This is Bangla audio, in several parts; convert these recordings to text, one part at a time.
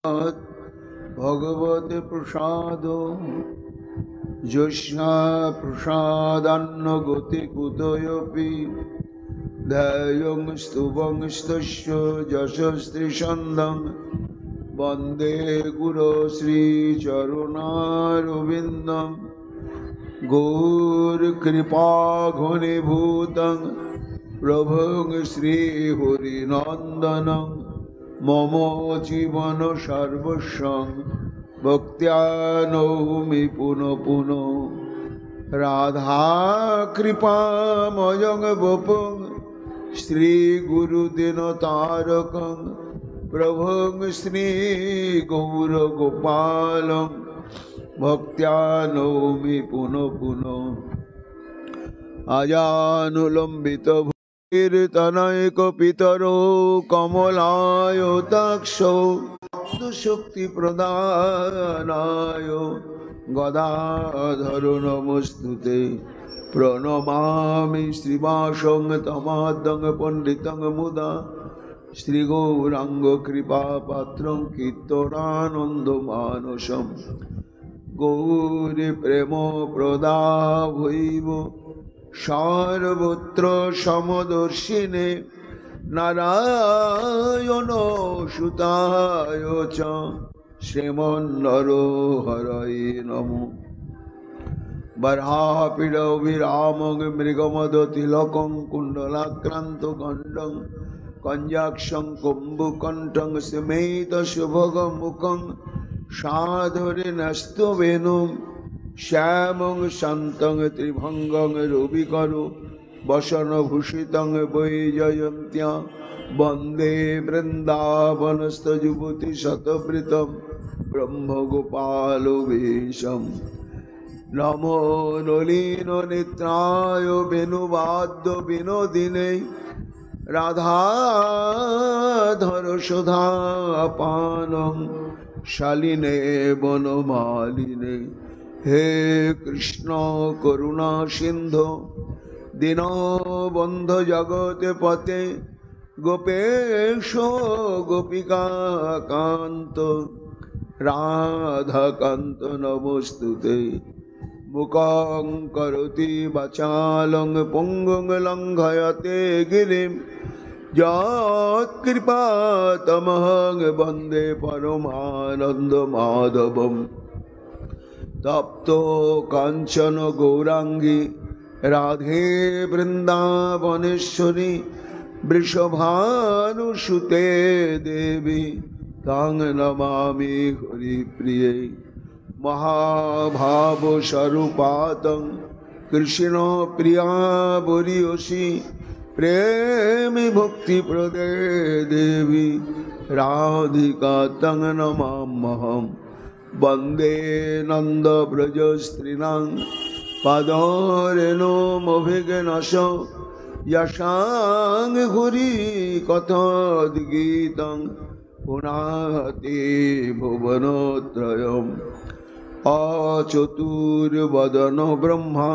भगवते प्रसादो जोष्णा प्रसादान्न गति कुतोऽपि ध्येयं स्तुवं स्तस्य यशस्त्रिछन्दं वन्दे गुरो श्रीचरुणारविन्दं गौरकृपा घनीभूतं प्रभुं श्रीहरिनन्दनं मम जीवन सर्वस्वं भक्त्या नौमि पुनः पुनः राधा कृपामयं वपुं श्रीगुरुदिनतारकं प्रभुं श्रीगौरगोपालं भक्त्या नौमि पुनः पुनः अजानुलम्बित कीर्तनैकपितरो कमलायताक्षो शक्ति प्रदानाय गदाधरो नमस्तुते प्रणमामि श्रीवासं तमाद्यं पंडितं मुदा श्रीगौरांग कृपापात्रं कीर्तनानन्दमानसं गौरी प्रेम प्रदाभैव सर्वत्र समदर्शिने नारायण सुताय च श्रीमन्नरहरये नमो बर्हापीडविरामं मृगमदतिलकं कुण्डलाक्रान्तकण्डं कञ्जाक्षं कुम्भकण्ठं स्मेतशुभगमुखं सादरेणस्तवेनुं श्यामं शान्तं त्रिभंगं रविकरो वसनभूषितं वैजयन्त्या वन्दे वृन्दावनस्थयुवतिशतवृतं ब्रह्मगोपालवेशं नमो नलिननेत्राय वेणुवाद्य विनोदिने राधाधर सुधापानं शालिने वनमालिने हे कृष्ण करुणा सिंधु दीनबन्धु जगत्पते गोपेश गोपिका कांत राधाकांत नमोस्तुते मुखं करोति वाचालं पुंगुं लंघयते गिरिं यत्कृपातमहं वन्दे परमानन्दमाधवम् तप्तो कांचन गौरांगी राधे वृंदावनेश्वरी वृषभानुसुते देवी तां नमामि हरिप्रिये महाभाव स्वरूपातं कृष्ण प्रिया बुरीयसी प्रेम भक्ति प्रदे देवी राधिका तां नमाम्यहम् वन्दे नंद ब्रज स्त्रीणां पादरेणुमभिघ्नश यशां घुरी कथोद्गीतं पुनाति भुवनत्रयम् अचतुर्वदन ब्रह्मा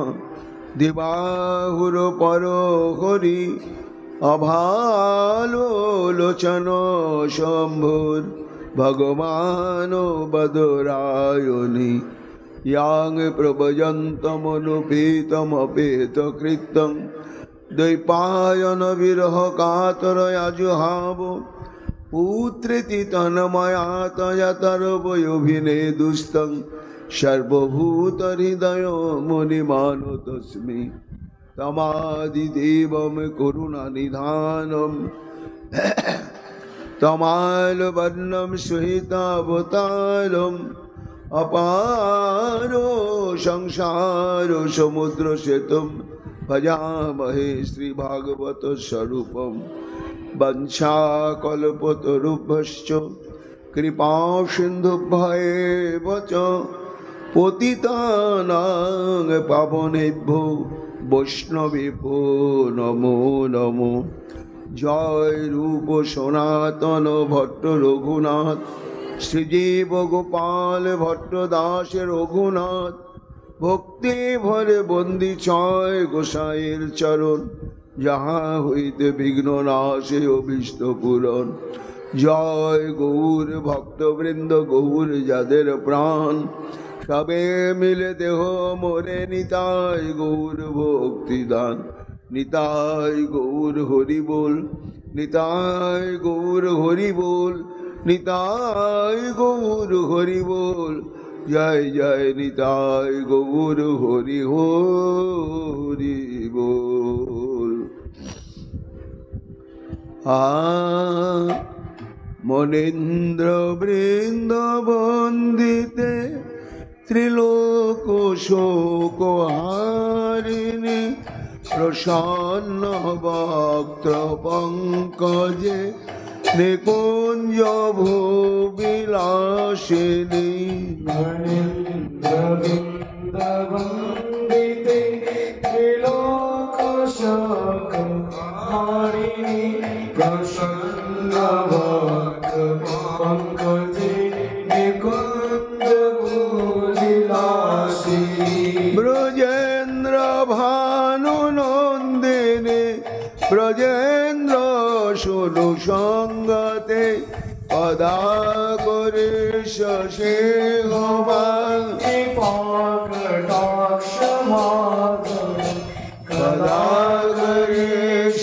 दिवाहुरपरो हरि अभालोलोचन शम्भुर् भगवान बदरायणि यां प्रभजन्तमनुपेतमपेतकृतं द्वैपायन विरह कातरयाजुहाव पुत्रेति तन्मयातयतर्वयोभिनेदुस्तं सर्वभूतहृदय मुनिमानुतस्मि तमादिदेवं करुणानिधानं तमालवर्णं सुहितावतारम् अपारो संसारो समुद्र सेतुं भजामहे श्रीभागवत स्वरूपं वंशाकल्पतरुभ्यश्च कृपा सिन्धुभ्येव च पतितानां पावनेभ्यो वैष्णवेभ्यो नमो नमो जय रूप सनातन भट्ट रघुनाथ श्रीजीव गोपाल भट्ट दास रघुनाथ भक्ति भरे बंदी छय गोसाईर चरण जहाँ हईते विघ्न नाशे अभीष्ट पूरण জয় গৌর ভক্তবৃন্দ, গৌর যাদের প্রাণ, সবে মিলে দেহ মোরে নিতাই গৌর ভক্তিদান। নিতাই গৌর হরি বল, নিতাই গৌর হরি বল, নিতাই গৌর হরি বল। জয় জয় নিতাই গৌর হরি হরি বল। মনেন্দ্র বৃন্দ বন্দিতে ত্রিলোক শোক হারিণী, প্রসন্ন বক্ত্র পঙ্কজে নিকুঞ্জ ভূবিলাসিনী। মনেন্দ্র বৃন্দ বন্দিতে ত্রিলোক শোক হারিণী, প্রসন্ন বক্ত্র পঙ্কজে নিকুঞ্জ ভূবিলাসিনী। ব্রজেন্দ্র ভানু নন্দিনী, ব্রজেন্দ্র সুনু সঙ্গতে, কদা করে শশী গোপাল কটাক্ষ মাধব, কদা করে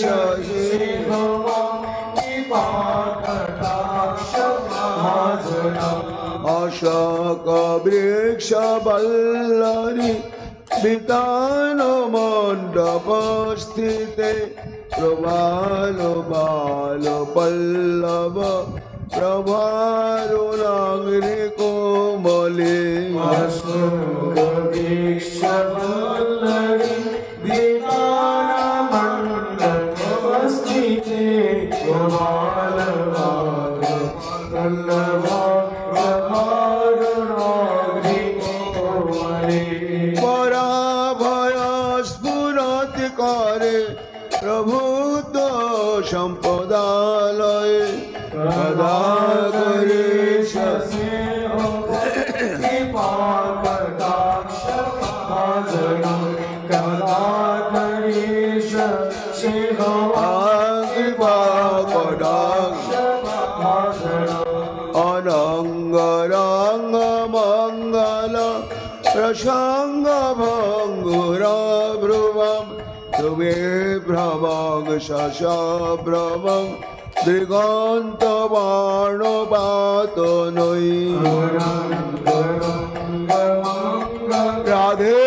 শশী কটাক্ষ মাধব। অশোক বৃক্ষ বল্লরী বিতান মণ্ডপ স্থিতে, প্রবাল বাল পল্লব প্রভারুণাগ্রে কোমলে। অশোক বৃক্ষ বল্লরী বিতান মণ্ডপ স্থিতে, প্রবাল বাল পল্লব প্রভারুণাগ্রে কোমলে। পরাভয় স্ফুরত করে প্রভূত সম্পদালয়ে, কদা করে শশী কটাক্ষ মাধব, কদা করে শশী কটাক্ষ অনঙ্গ রঙ্গ মঙ্গল প্রসঙ্গ ভঙ্গুর ভ্রুবম, তুমে ভ্রমং শশভ্রমং দিগন্ত বাণ পাত নৈ। রাধে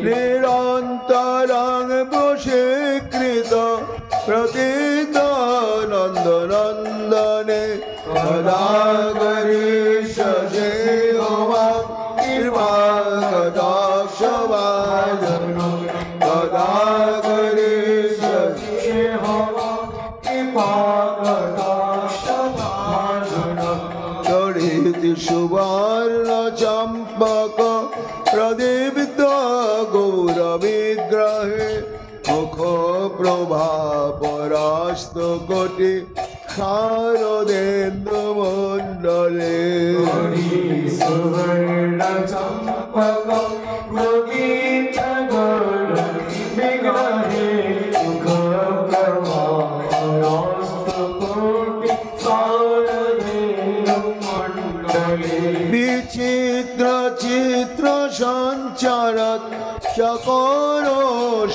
নিরন্তরং বশীকৃত প্রকৃত নন্দ নন্দনে, কদা করে শশী কৃপা কটাক্ষ ভাজন, কদা করে শশী কৃপা কটাক্ষ ভাজন। তড়িৎ সুবর্ণ চম্পক প্রদীপ্ত গৌর বিগ্রহে, মুখ প্রভা পরাস্ত কোটি শারদেন্দু মণ্ডলে। সুবর্ণ চম্পক প্রদীপ্ত গৌর বিগ্রহে, মুখ প্রভা পরাস্ত কোটি শারদেন্দু মণ্ডলে। বিচিত্র চিত্র সঞ্চারত চকর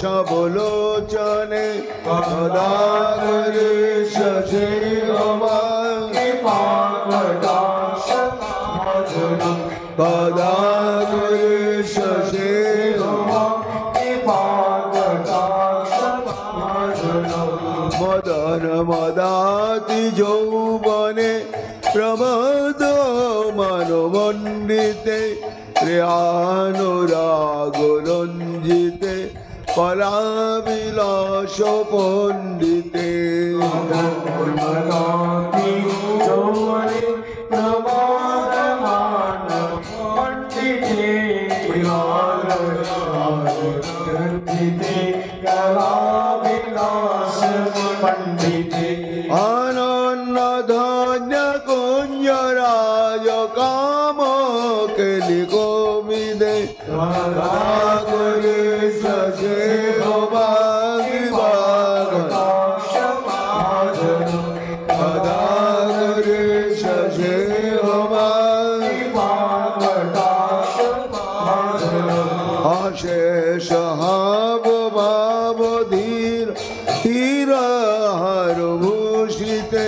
সবলোচনে, কদা করে শশী কৃপা কটাক্ষ ভাজন, কদা করে শশী কৃপা কটাক্ষ ভাজন। মদন মদাতি যৌবনে প্রমদ মানমণ্ডিতে, প্রিয়ানুরাগ রঞ্জিতে, কলাবিলাস পণ্ডিতে। মদনাতি যৌবনে প্রমোদমান পণ্ডিতে, প্রিয়ানুরাগ রঞ্জিতে, কলাবিলাস পণ্ডিতে। অনন্য ধন্য কুঞ্জরাজ কাম করে সজে ভবাগি বাগন সদা করে সজে ভবাগি অশেষ হাব ভাব ধীর হীরাহার ভূষিতে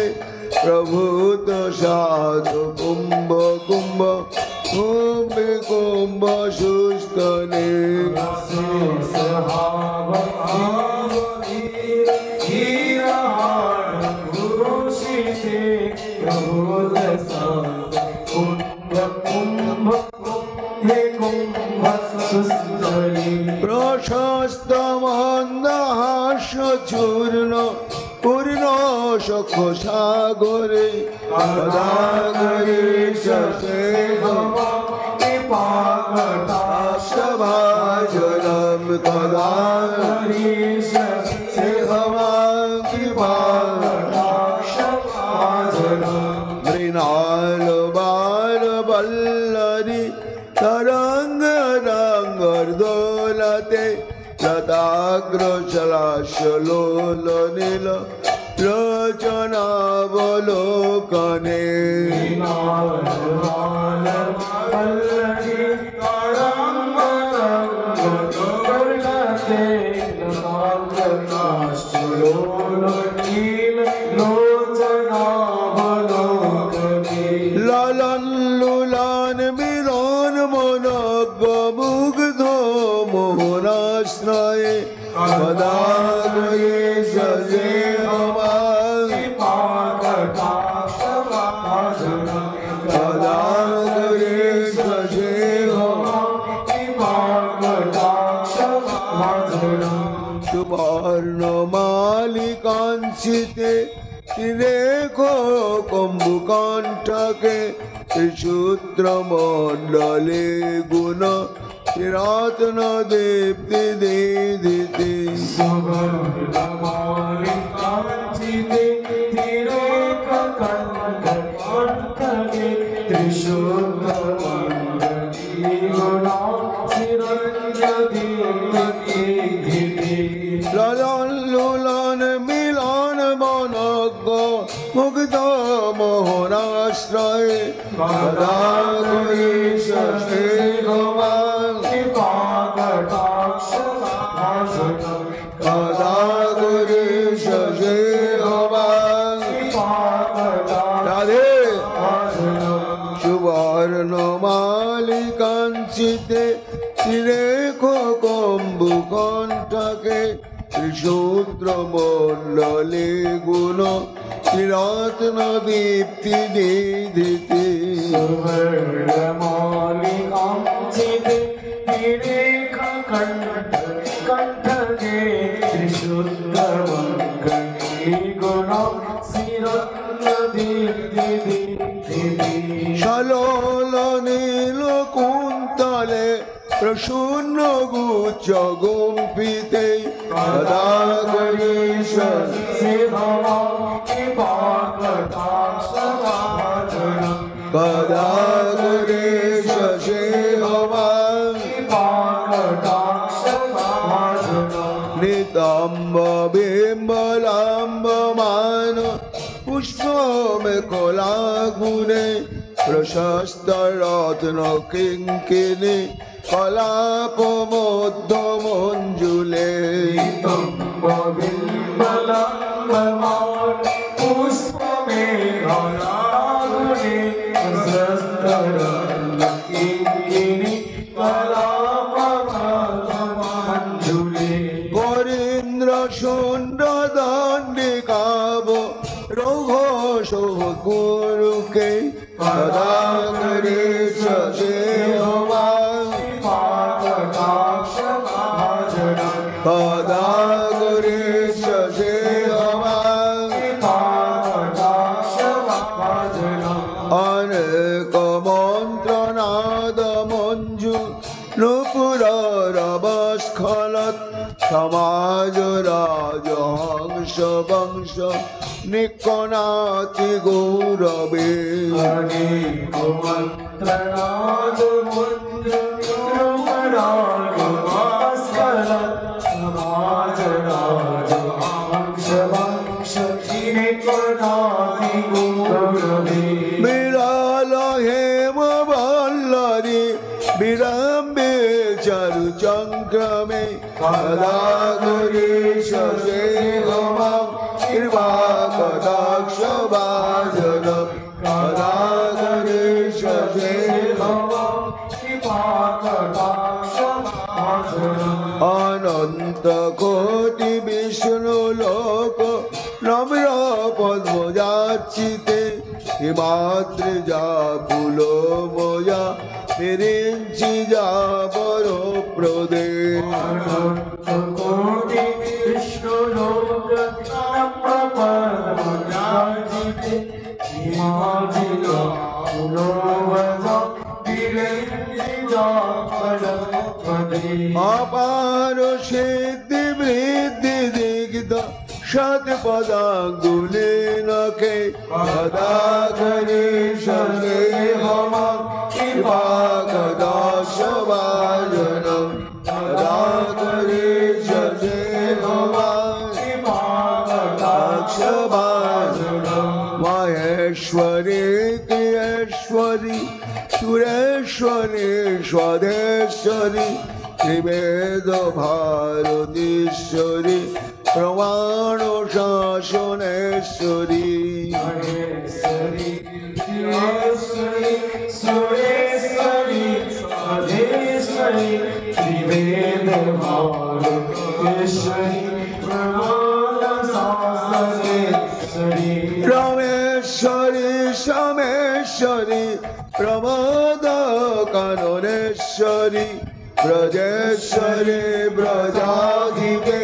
প্রভূত সাধু কুম্ভ কুম্ভ কুম্ভে কুম্ভ সুস্থনে প্রশস্ত মন্দহাস্য চূর্ণ পূর্ণ সখ সাগরে সদাগরে সে ভাজনম কদা মৃণাল বাল বল্লরি তরঙ্গ রঙ্গর দোলতে লতাগ্র চলাশলোল নীল রচনাবলোকনে লালন লুলান মিলন মনজ্ঞ মুগ্ধ মোহনাশ্রয়ে সদাগরে সজে সদাগরে সজে সুবর্ণ মালিকাঞ্চিতে রেখো কম্বুকণ্ঠকে ত্রিসূত্র মণ্ডলে গুণ রত্ন দীপ্তি দিদিতি ললন লুলন মিলন মনজ্ঞ মুগ্ধ মোহনাশ্রয়ে সদাগরে সজে সদাগরে সজে রাধে সুবর্ণ মালিকাঞ্চিতে রেখো কম্বুকণ্ঠকে ত্রিসূত্র মণ্ডলে গুণ রত্ন দীপ্তি দিদিতি সলোল নীল কুন্তলে প্রসূন্ন গুচ্ছ গুম্পিতে সদাগরে সজে সদাগরে সজে নিতম্ব বিম্বলাম্ব মান পুষ্পম কলা গুণে প্রশস্ত রত্ন কিঙ্কিনি কলাপ মধ্য মঞ্জুলে গরীন্দ্র সুন্দ দণ্ডিকাব রঘোষ গুরুকে সদাগরে সজে সদাগরে সজে অনেক মন্ত্রনাদ মঞ্জু নুপুর রবস্খলত সমাজ রাজহংস বংশ নিকনাতি গৌরবে মন্ত্রনাদ মঞ্জু নুপুর লম্বে চারু চক্রমে কদা গরিষ সেহমাং কৃপা কদাক্ষ ভাজনম কদা গরিষ সেহমাং অনন্ত কোটি বিষ্ণু লোক নম্র পদ্মজাচিতে হিমাদ্রি যা ফুলো ময়া ফিরিঞ্চি যা বড় প্রদে কোটি বিষ্ণু লোক নম্রপদ্মজাচিতে হিমাদ্রি যা ফুলো ময়া ফিরিঞ্চি যা বড় প্রদে অপার সিদ্ধি বৃদ্ধি দিগ্ধ সৎ পদাঙ্গুলি নখে কদা গরিষ সেহমাং কৃপা কদাক্ষ ভাজনম কদা গরিষ সেহমাং কৃপা কদাক্ষ ভাজনম মহেশ্বরী ক্রিয়েশ্বরী সুরেশ্বরী স্বদেশ্বরী ত্রিবেদ ভারতীশ্বরী প্রমাণ শাসনেশ্বরী মহেশ্বরী ক্রিয়েশ্বরী সুরেশ্বরী স্বদেশ্বরী ত্রিবেদ ভারতীশ্বরী প্রমাণ শাসনেশ্বরী রমেশ্বরী সমেশ্বরী প্রমোদ কাননেশ্বরী ব্রজেশ্বরী ব্রজাধিকে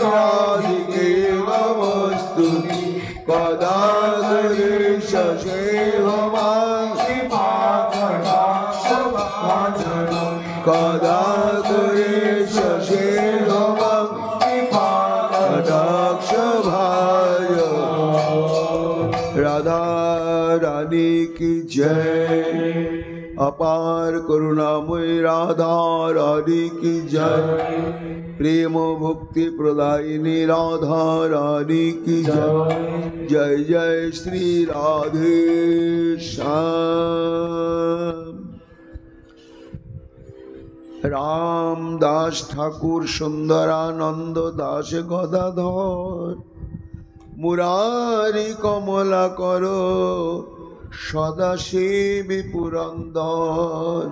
রাধিকে নমস্তুতি কদা গরিষ সেহমাং কদা গরিষ সেহমাং কটাক্ষ ভাজ রাধা রানী কি জয় अपार करुणामयी राधा रानी की जय प्रेम भक्ति प्रदायिनी राधा रानी की जय जय जय श्री राधे श्याम रामदास ठाकुर सुंदरानंद दास गदाधर मुरारी कमला करो সদাশিবী পুরন্দর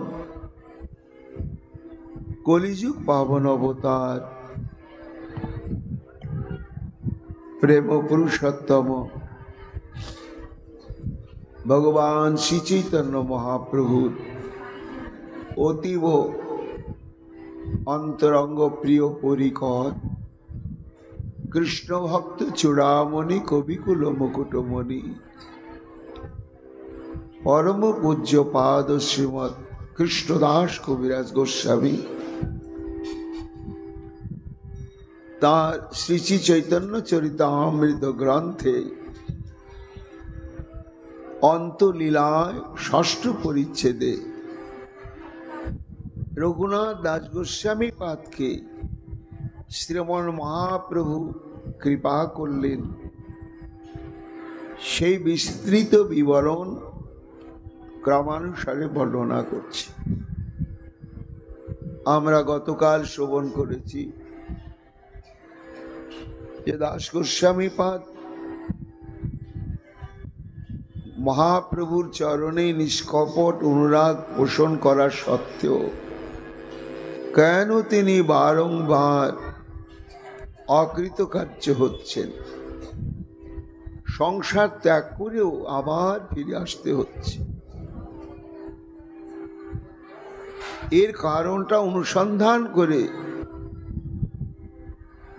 কলিযুগ পাবন অবতার প্রেম পুরুষোত্তম ভগবান শ্রী চৈতন্য মহাপ্রভুর অতীব অন্তরঙ্গ প্রিয় পরিকর কৃষ্ণ ভক্ত চূড়ামণি কবিকুল মুকুটমণি परम पूज्य पाद श्रीमद कृष्णदास कविराज गोस्वामी तार श्री श्री चैतन्य चरितामृत ग्रंथे अंतलीलाय षष्ठ परिच्छेदे रघुनाथ दास गोस्वामी पाद के श्रीमन महाप्रभु कृपा करलेन সেই বিস্তৃত বিবরণ ক্রমানুসারে বর্ণনা করছি। আমরা গতকাল শ্রবণ করেছি যে দাস গোস্বামী পাদ মহাপ্রভুর চরণে নিষ্কপট অনুরাগ পোষণ করা সত্ত্বেও কেন তিনি বারংবার অকৃতকার্য হচ্ছেন, সংসার ত্যাগ করেও আবার ফিরে আসতে হচ্ছে। এর কারণটা অনুসন্ধান করে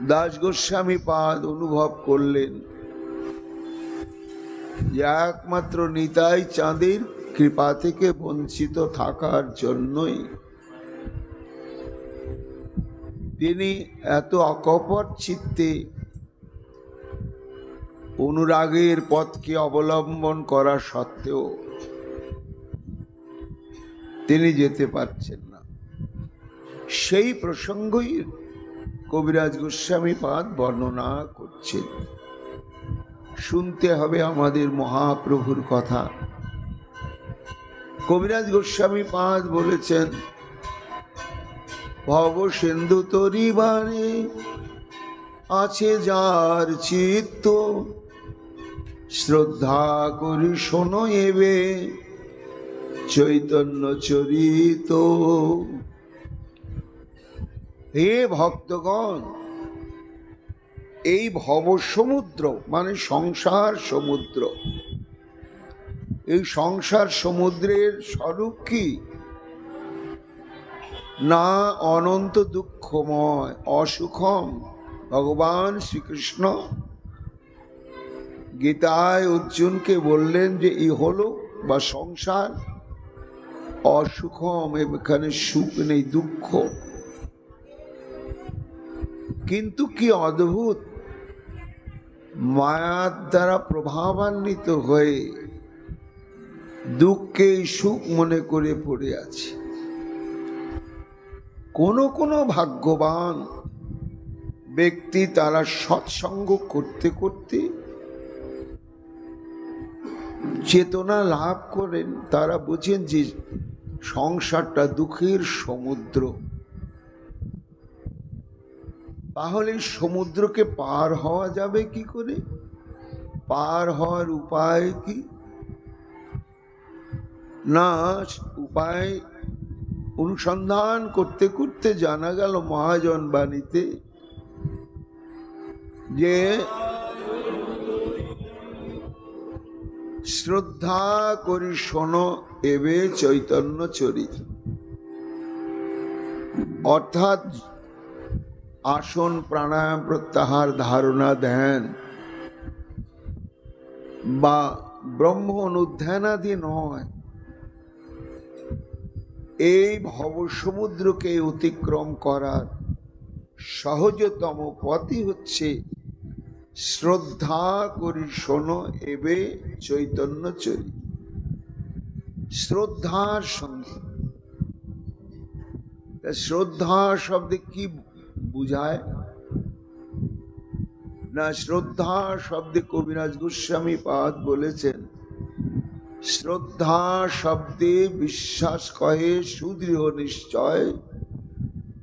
দাস গোস্বামী পাদ অনুভব করলেন যে একমাত্র নিতাই চাঁদের কৃপা থেকে বঞ্চিত থাকার জন্যই তিনি এত অকপট চিত্তে অনুরাগের পথকে অবলম্বন করা সত্ত্বেও তিনি যেতে পারছেন না। সেই প্রসঙ্গই কবিরাজ গোস্বামী পাদ বর্ণনা করছেন। শুনতে হবে আমাদের মহাপ্রভুর কথা। কবিরাজ গোস্বামী পাদ বলেছেন, ভব সিন্ধু তরিবারে আছে যার চিত্ত, শ্রদ্ধা করি শোনো এবে চৈতন্য চরিত। হে ভক্তগণ, এই ভব সমুদ্র মানে সংসার সমুদ্র, এই সংসার সমুদ্রের স্বরূপ কি না অনন্ত দুঃখময় অসুখম। ভগবান শ্রীকৃষ্ণ গীতায় অর্জুনকে বললেন যে ইহলোক বা সংসার অসুখম, এখানে সুখ নেই, দুঃখ। কিন্তু কি অদ্ভুত, মায়ার দ্বারা প্রভাবান্বিত হয়ে দুঃখকে সুখ মনে করে পড়ে আছে। কোন ভাগ্যবান ব্যক্তি তারা সৎসঙ্গ করতে করতে চেতনা লাভ করেন, তারা বুঝেন যে সংসারটা দুঃখের সমুদ্র। তাহলে সমুদ্রকে পার হওয়া যাবে কি করে? পার হওয়ার উপায় কি না, উপায় অনুসন্ধান করতে করতে জানা গেল মহাজন বাণীতে যে শ্রদ্ধা করি শোনো এবে চৈতন্য চরিত। অর্থাৎ আসন প্রাণায়াম প্রত্যাহার ধারণা ধ্যান বা ব্রহ্ম অনুধ্যানাদি নয়, এই ভব সমুদ্রকে অতিক্রম করার সহজতম পথই হচ্ছে শ্রদ্ধা করি শোনো এবে চৈতন্য চরিত। শ্রদ্ধার সঙ্গে, শ্রদ্ধা শব্দে কি বুঝায় না, শ্রদ্ধা শব্দে কবিরাজ গোস্বামী পাদ বলেছেন, শ্রদ্ধা শব্দে বিশ্বাস কহে সুদৃঢ় নিশ্চয়,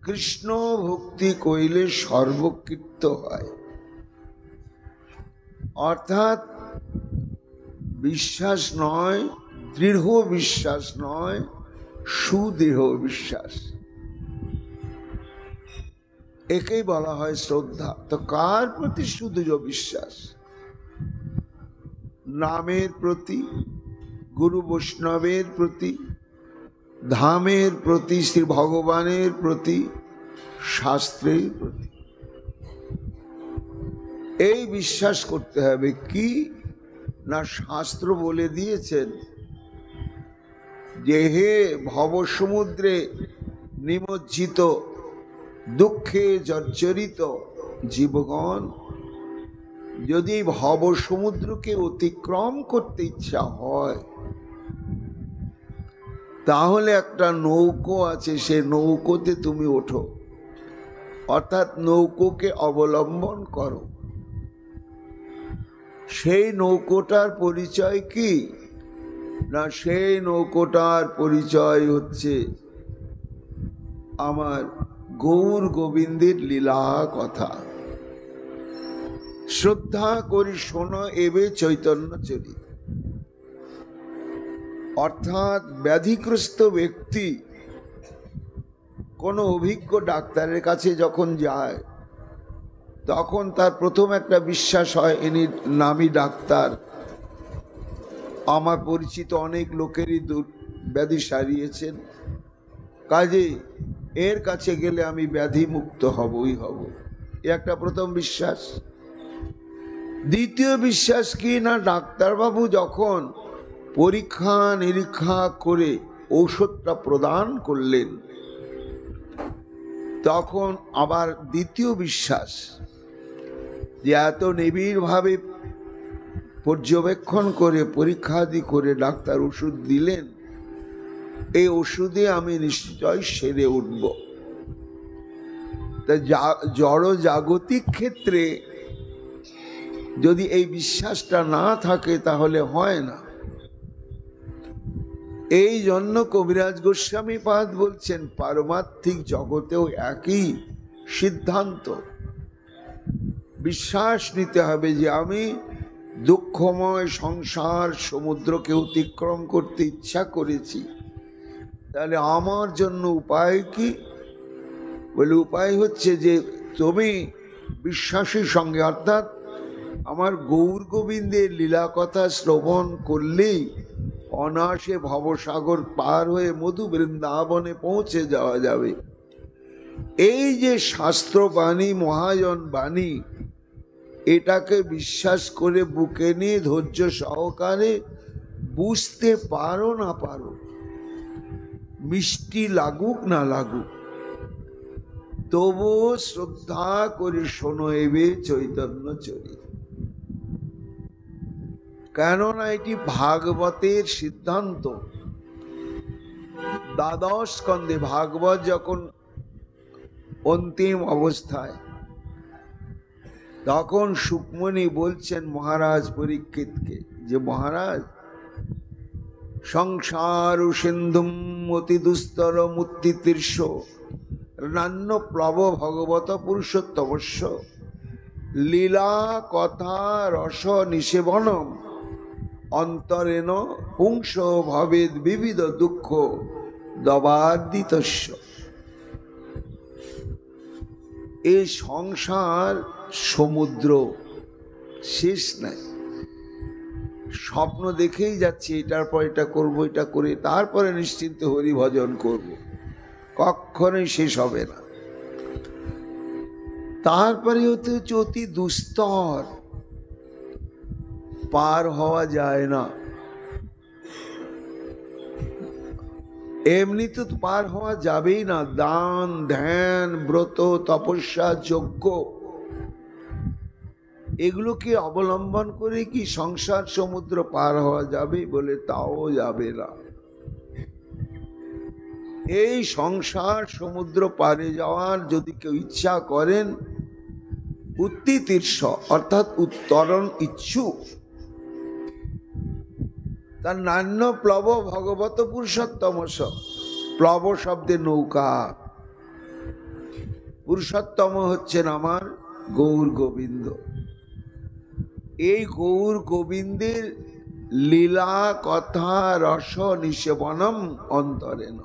কৃষ্ণ ভক্তি কইলে সর্বকৃত্য হয়। অর্থাৎ বিশ্বাস নয়, দৃঢ় বিশ্বাস নয়, সুদৃঢ় বিশ্বাস, একেই বলা হয় শ্রদ্ধা। তো কার প্রতি সুদৃঢ় বিশ্বাস? নামের প্রতি, গুরু বৈষ্ণবের প্রতি, ধামের প্রতি, শ্রী ভগবানের প্রতি, শাস্ত্রের প্রতি। এই বিশ্বাস করতে হবে কি না, শাস্ত্র বলে দিয়েছেন যে হে ভব সমুদ্রে নিমজ্জিত দুঃখে জর্জরিত জীবগণ, যদি ভব সমুদ্রকে অতিক্রম করতে ইচ্ছা হয় তাহলে একটা নৌকো আছে, সে নৌকোতে তুমি ওঠো। অর্থাৎ নৌকোকে অবলম্বন করো। সেই নৌকোটার পরিচয় কি না, সেই নৌকোটার পরিচয় হচ্ছে আমার গৌর গোবিন্দের লীলা কথা। শ্রদ্ধা করি শোনো এবে চৈতন্য চরিত। অর্থাৎ ব্যাধিগ্রস্ত ব্যক্তি কোনো অভিজ্ঞ ডাক্তারের কাছে যখন যায় তখন তার প্রথম একটা বিশ্বাস হয়, ইনি নামী ডাক্তার, আমার পরিচিত অনেক লোকেরই ব্যাধি সারিয়েছেন, কাজে এর কাছে গেলে আমি ব্যাধি মুক্ত হবই হব। এ একটা প্রথম বিশ্বাস। দ্বিতীয় বিশ্বাস কি না, ডাক্তারবাবু যখন পরীক্ষা নিরীক্ষা করে ঔষধটা প্রদান করলেন তখন আবার দ্বিতীয় বিশ্বাস যে এত নিবিড়ভাবে পর্যবেক্ষণ করে পরীক্ষাদি করে ডাক্তার ওষুধ দিলেন, এই ওষুধে আমি নিশ্চয় সেরে উঠব। তা জড় জাগতিক ক্ষেত্রে যদি এই বিশ্বাসটা না থাকে তাহলে হয় না। এই জন্য কবিরাজ গোস্বামী পাদ বলছেন পারমার্থিক জগতেও একই সিদ্ধান্ত। বিশ্বাস নিতে হবে যে আমি দুঃখময় সংসার সমুদ্রকে অতিক্রম করতে ইচ্ছা করেছি, তাহলে আমার জন্য উপায় কি? বলে উপায় হচ্ছে যে তুমি বিশ্বাসের সঙ্গে, অর্থাৎ আমার গৌর গোবিন্দের লীলা কথা শ্রবণ করলেই অনায়াসে ভবসাগর পার হয়ে মধু বৃন্দাবনে পৌঁছে যাওয়া যাবে। এই যে শাস্ত্রবাণী, মহাজন বাণী, এটাকে বিশ্বাস করে বুকে নিয়ে ধৈর্য সহকারে বুঝতে পারো না পারো, মিষ্টি লাগুক না লাগুক, তবুও শ্রদ্ধা করে শোনো এবে চৈতন্য চরিত। কেননা এটি ভাগবতের সিদ্ধান্ত। দ্বাদশ স্কন্ধে ভাগবত যখন অন্তিম অবস্থায়, তখন সুকমণি বলছেন মহারাজ পরীক্ষিতকে যে মহারাজ, সংসার সিন্ধুম অতি দুস্তর মুক্তি তীর্ষ নান্য প্লব ভগবত পুরুষোত্তমস্য লীলা কথা রস নিষেবনম অন্তরেণ পুংস ভবেদ বিবিধ দুঃখ দবাদিতস্য। এই সংসার সমুদ্র, শেষ নাই। স্বপ্ন দেখেই যাচ্ছি, এটার পর এটা করবো, এটা করে তারপরে নিশ্চিন্তে হরি ভজন করব, কখনোই শেষ হবে না। তারপরে হতে হচ্ছে অতি দুস্তর, পার হওয়া যায় না। এমনি তো পার হওয়া যাবেই না। দান, ধ্যান, ব্রত, তপস্যা, যজ্ঞ, এগুলোকে অবলম্বন করে কি সংসার সমুদ্র পার হওয়া যাবে? বলে তাও যাবে না। এই সংসার সমুদ্র পারে যাওয়ার যদি কেউ ইচ্ছা করেন, উত্তিতীর্ষ অর্থাৎ উত্তরণ ইচ্ছুক, তার নান্য প্লব ভগবত পুরুষোত্তমস। প্লব শব্দে নৌকা, পুরুষোত্তম হচ্ছেন আমার গৌর গোবিন্দ। এই গৌর গোবিন্দের লীলা কথা রস নিষেবনম অন্তরেণ।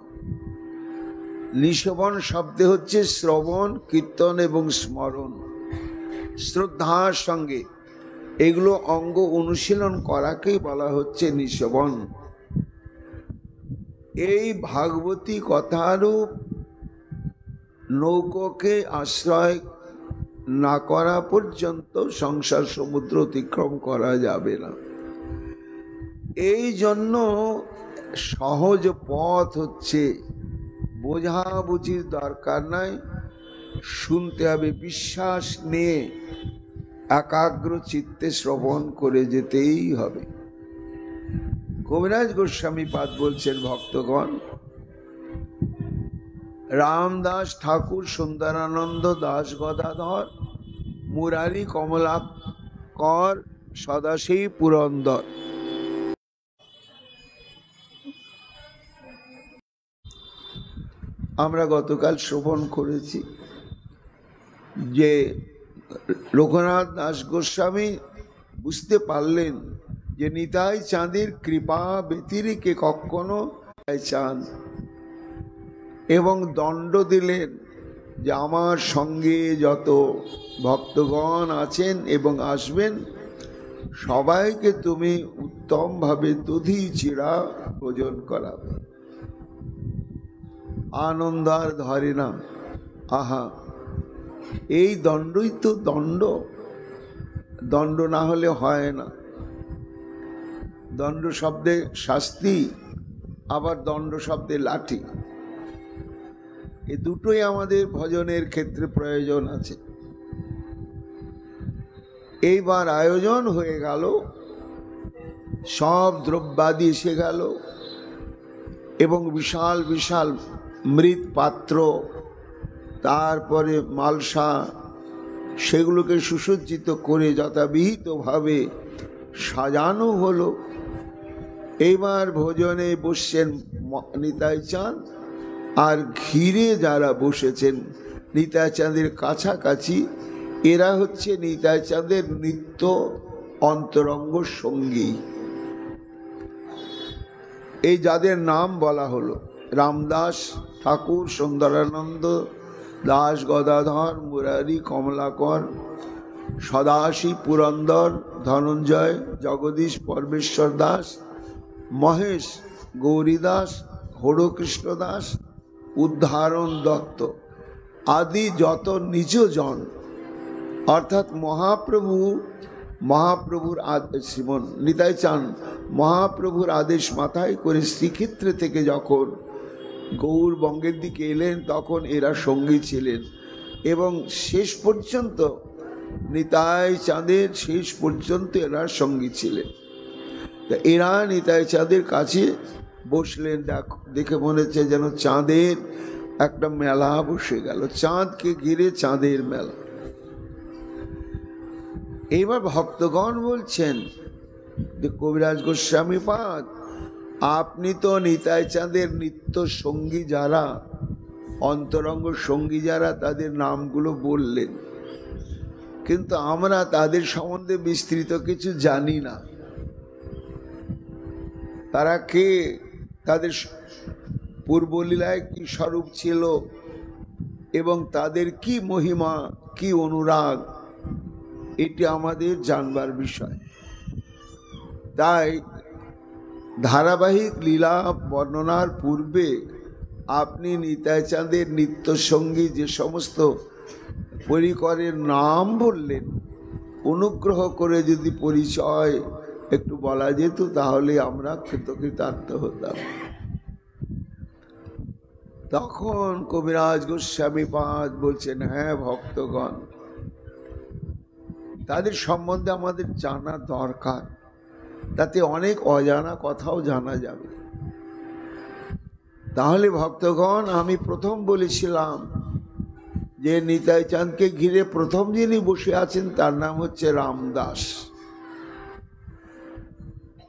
নিষেবন শব্দে হচ্ছে শ্রবণ, কীর্তন এবং স্মরণ, শ্রদ্ধার সঙ্গে এগুলো অঙ্গ অনুশীলন করাকেই বলা হচ্ছে নিষেবন। এই ভাগবতী কথারূপ নৌকোকে আশ্রয় না করা পর্যন্ত সংসার সমুদ্র অতিক্রম করা যাবে না। এই জন্য সহজ পথ হচ্ছে, বোঝাবুঝির দরকার নাই, শুনতে হবে, বিশ্বাস নিয়ে একাগ্র চিত্তে শ্রবণ করে যেতেই হবে। কবিরাজ গোস্বামী পাদ বলছেন ভক্তগণ, রামদাস ঠাকুর, সুন্দরানন্দ দাস গদাধর, মুরারি কমলাকর, সদাশিব পুরন্দর, আমরা গতকাল শ্রবণ করেছি যে লোকনাথ দাস গোস্বামী বুঝতে পারলেন যে নিতাই চাঁদের কৃপা ব্যতিরেকে কখনো চাঁদ, এবং দণ্ড দিলেন যে আমার সঙ্গে যত ভক্তগণ আছেন এবং আসবেন সবাইকে তুমি উত্তমভাবে দধি চিড়া ভোজন করাবে। আনন্দ আর ধরে না। আহা, এই দণ্ডই তো দণ্ড, দণ্ড না হলে হয় না। দণ্ড শব্দে শাস্তি, আবার দণ্ড শব্দে লাঠি, এই দুটোই আমাদের ভজনের ক্ষেত্রে প্রয়োজন আছে। এইবার আয়োজন হয়ে গেল, সব দ্রব্যাদি এসে গেল এবং বিশাল বিশাল মৃৎ পাত্র, তারপরে মালসা, সেগুলোকে সুসজ্জিত করে যথাবিহিতভাবে সাজানো হলো। এইবার ভোজনে বসছেন নিতাই চাঁদ, আর ঘিরে যারা বসেছেন নিতাই চাঁদের কাছাকাছি, এরা হচ্ছে নিতাই চাঁদের নিত্য অন্তরঙ্গ সঙ্গী। এই যাদের নাম বলা হলো, রামদাস ঠাকুর, সুন্দরানন্দ দাস, গদাধর, মুরারি, কমলাকর, সদাশিব, পুরন্দর, ধনঞ্জয়, জগদীশ, পরমেশ্বর দাস, মহেশ, গৌরীদাস, হরকৃষ্ণ দাস, উদ্ধারণ দত্ত আদি যত নিজজন, অর্থাৎ মহাপ্রভুর শ্রীমন নিতাই চাঁদ মহাপ্রভুর আদেশ মাথায় করে শ্রীক্ষেত্রে থেকে যখন গৌরবঙ্গের দিকে এলেন, তখন এরা সঙ্গী ছিলেন এবং শেষ পর্যন্ত নিতাই চাঁদের শেষ পর্যন্ত এরা সঙ্গী ছিলেন। তা এরা নিতাই চাঁদের কাছে বসলেন। দেখে মনে হচ্ছে যেন চাঁদের একটা মেলা বসে গেল, চাঁদকে ঘিরে চাঁদের মেলা। এইবার ভক্তগণ বলছেন যে কবিরাজ গোস্বামী পাদ, আপনি তো নিতাই চাঁদের নিত্য সঙ্গী যারা, অন্তরঙ্গ সঙ্গী যারা, তাদের নামগুলো বললেন, কিন্তু আমরা তাদের সম্বন্ধে বিস্তৃত কিছু জানি না। তারা কে, তাদের পূর্বলীলায় কি স্বরূপ ছিল এবং তাদের কি মহিমা, কি অনুরাগ, এটি আমাদের জানবার বিষয়। তাই ধারাবাহিক লীলা বর্ণনার পূর্বে আপনি নিতাই চাঁদের নিত্য সঙ্গী যে সমস্ত পরিকরের নাম বললেন, অনুগ্রহ করে যদি পরিচয় একটু বলা যেত তাহলে আমরা কৃতকৃতার্থ হতাম। তখন কবিরাজ গোস্বামী পাদ বলছেন, হ্যাঁ ভক্তগণ, তাদের সম্বন্ধে আমাদের জানা দরকার, তাতে অনেক অজানা কথাও জানা যাবে। তাহলে ভক্তগণ, আমি প্রথম বলেছিলাম যে নিতাই চাঁদকে ঘিরে প্রথম যিনি বসে আছেন তার নাম হচ্ছে রামদাস।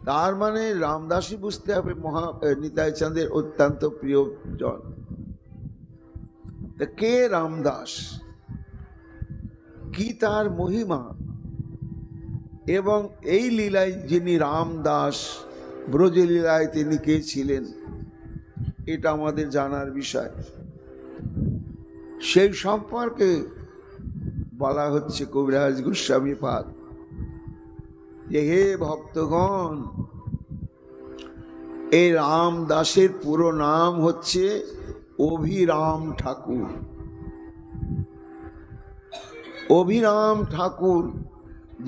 তার মানে রামদাসই বুঝতে হবে নিতাই চাঁদের অত্যন্ত প্রিয়জন। কে রামদাস, কি তার মহিমা, এবং এই লীলায় যিনি রামদাস, ব্রজলীলায় তিনি কে ছিলেন, এটা আমাদের জানার বিষয়। সেই সম্পর্কে বলা হচ্ছে কবিরাজ গোস্বামী পাদ যে, হে ভক্তগণ, এই রামদাসের পুরো নাম হচ্ছে অভিরাম ঠাকুর। অভিরাম ঠাকুর,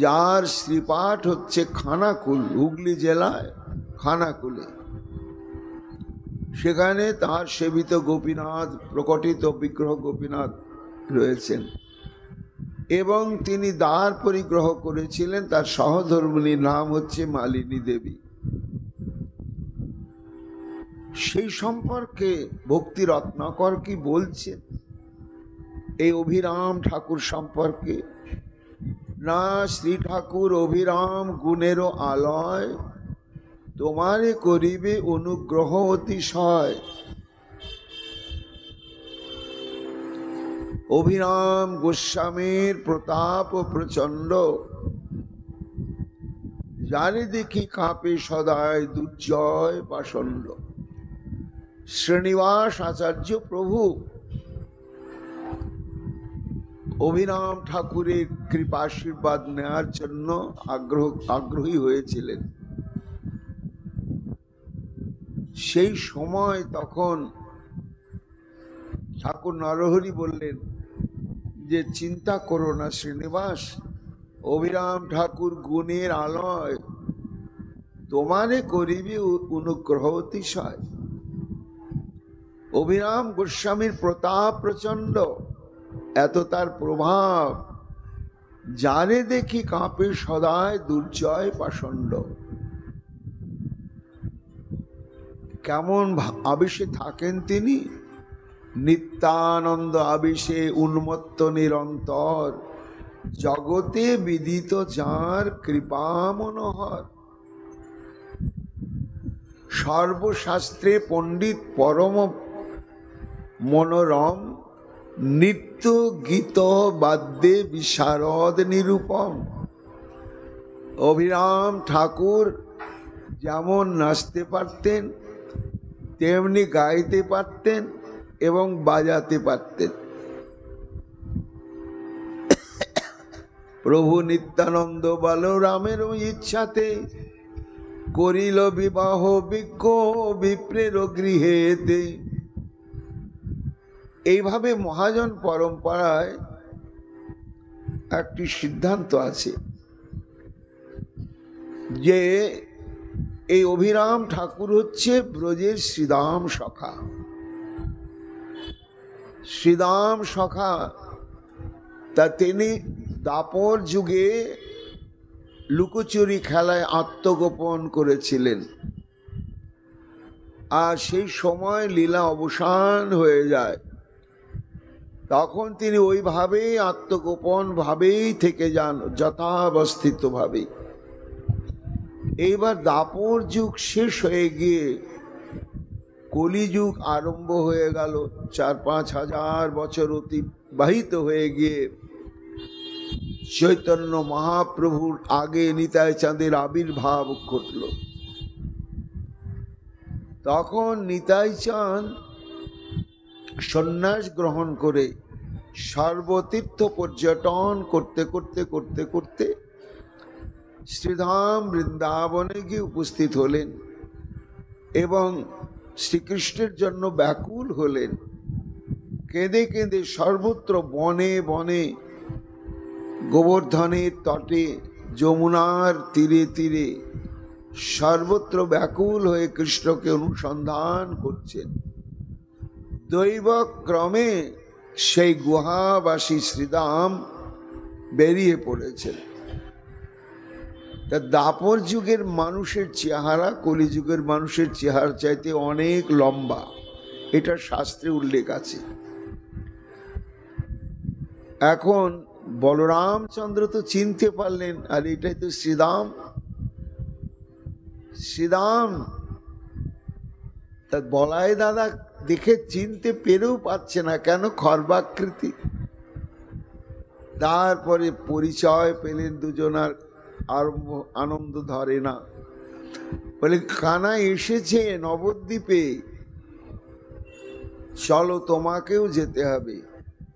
যার শ্রীপাঠ হচ্ছে খানাকুল, হুগলি জেলায় খানাকুলে। সেখানে তার সেবিত গোপীনাথ, প্রকটিত বিগ্রহ গোপীনাথ রয়েছেন এবং তিনি দ্বার পরিগ্রহ করেছিলেন। তার সহধর্মিণীর নাম হচ্ছে মালিনী দেবী। সেই সম্পর্কে ভক্তি রত্নাকর কি বলছেন এই অভিরাম ঠাকুর সম্পর্কে? না, শ্রী ঠাকুর অভিরাম গুণেরও আলয়, তোমারে করিবে অনুগ্রহ অতিশয়। অভিরাম গোস্বামীর প্রতাপ প্রচন্ড, যারে দেখি কাঁপে সদায় দুর্জয় পাষণ্ড। শ্রীনিবাস আচার্য প্রভু অভিরাম ঠাকুরের কৃপাশীর্বাদ নেওয়ার জন্য আগ্রহী হয়েছিলেন। সেই সময় তখন ঠাকুর নরহরি বললেন যে, চিন্তা করো না শ্রীনিবাস, অভিরাম ঠাকুর গুণের আলয়, তোমারে করিবে অনুগ্রহ অতিশয়। অভিরাম গোস্বামীর প্রতাপ প্রচন্ড, এত তার প্রভাব, যারে দেখি কাঁপে সদায় দুর্জয় পাষণ্ড। কেমন আবেশে থাকেন তিনি? নিত্যানন্দ আবেশে উন্মত্ত নিরন্তর, জগতে বিদিত যার কৃপা মনোহর। সর্বশাস্ত্রে পণ্ডিত পরম মনোরম, নিত্য গীত বাদ্যে বিশারদ নিরূপম। অভিরাম ঠাকুর যেমন নাচতে পারতেন, তেমনি গাইতে পারতেন এবং বাজাতে পারতেন। প্রভু নিত্যানন্দ বলরামের ইচ্ছাতে করিল বিবাহ বিজ্ঞ বিপ্রের গৃহেতে। এইভাবে মহাজন পরম্পরায় একটি সিদ্ধান্ত আছে যে এই অভিরাম ঠাকুর হচ্ছে ব্রজের শ্রীদাম সখা। শ্রীদাম সখা তা তিনি দাপর যুগে লুকোচুরি খেলায় আত্মগোপন করেছিলেন, আর সেই সময় লীলা অবসান হয়ে যায়। তখন তিনি ওইভাবেই আত্মগোপন ভাবেই থেকে যান, যথাবস্থিত ভাবে। এইবার দাপর যুগ শেষ হয়ে গিয়ে কলিযুগ আরম্ভ হয়ে গেল। 4-5 হাজার বছর অতিবাহিত হয়ে গিয়ে চৈতন্য মহাপ্রভুর আগে নিতাই চাঁদের আবির্ভাব ঘটল। তখন নিতাই চাঁদ সন্ন্যাস গ্রহণ করে সর্বতীর্থ পর্যটন করতে করতে করতে করতে শ্রীধাম বৃন্দাবনে গিয়ে উপস্থিত হলেন এবং শ্রীকৃষ্ণের জন্য ব্যাকুল হলেন। কেঁদে কেঁদে সর্বত্র বনে বনে, গোবর্ধনের তটে, যমুনার তীরে তীরে সর্বত্র ব্যাকুল হয়ে কৃষ্ণকে অনুসন্ধান করছেন। দৈবক্রমে সেই গুহাবাসী শ্রীদাম বেরিয়ে পড়েছেন। তা দাপর যুগের মানুষের চেহারা কলিযুগের মানুষের চেহারা চাইতে অনেক লম্বা, এটা শাস্ত্রে উল্লেখ আছে। এখন বলরামচন্দ্র তো চিনতে পারলেন, আর এটাই তো শ্রীদাম। শ্রীদাম তা বলাই দাদা দেখে চিনতে পেরেও পাচ্ছে না, কেন খর্বাকৃতি। তারপরে পরিচয় পেলেন দুজনার, আরম্ভ আনন্দ ধরে না। বলে কানা এসেছে নবদ্বীপে, চলো তোমাকেও যেতে হবে,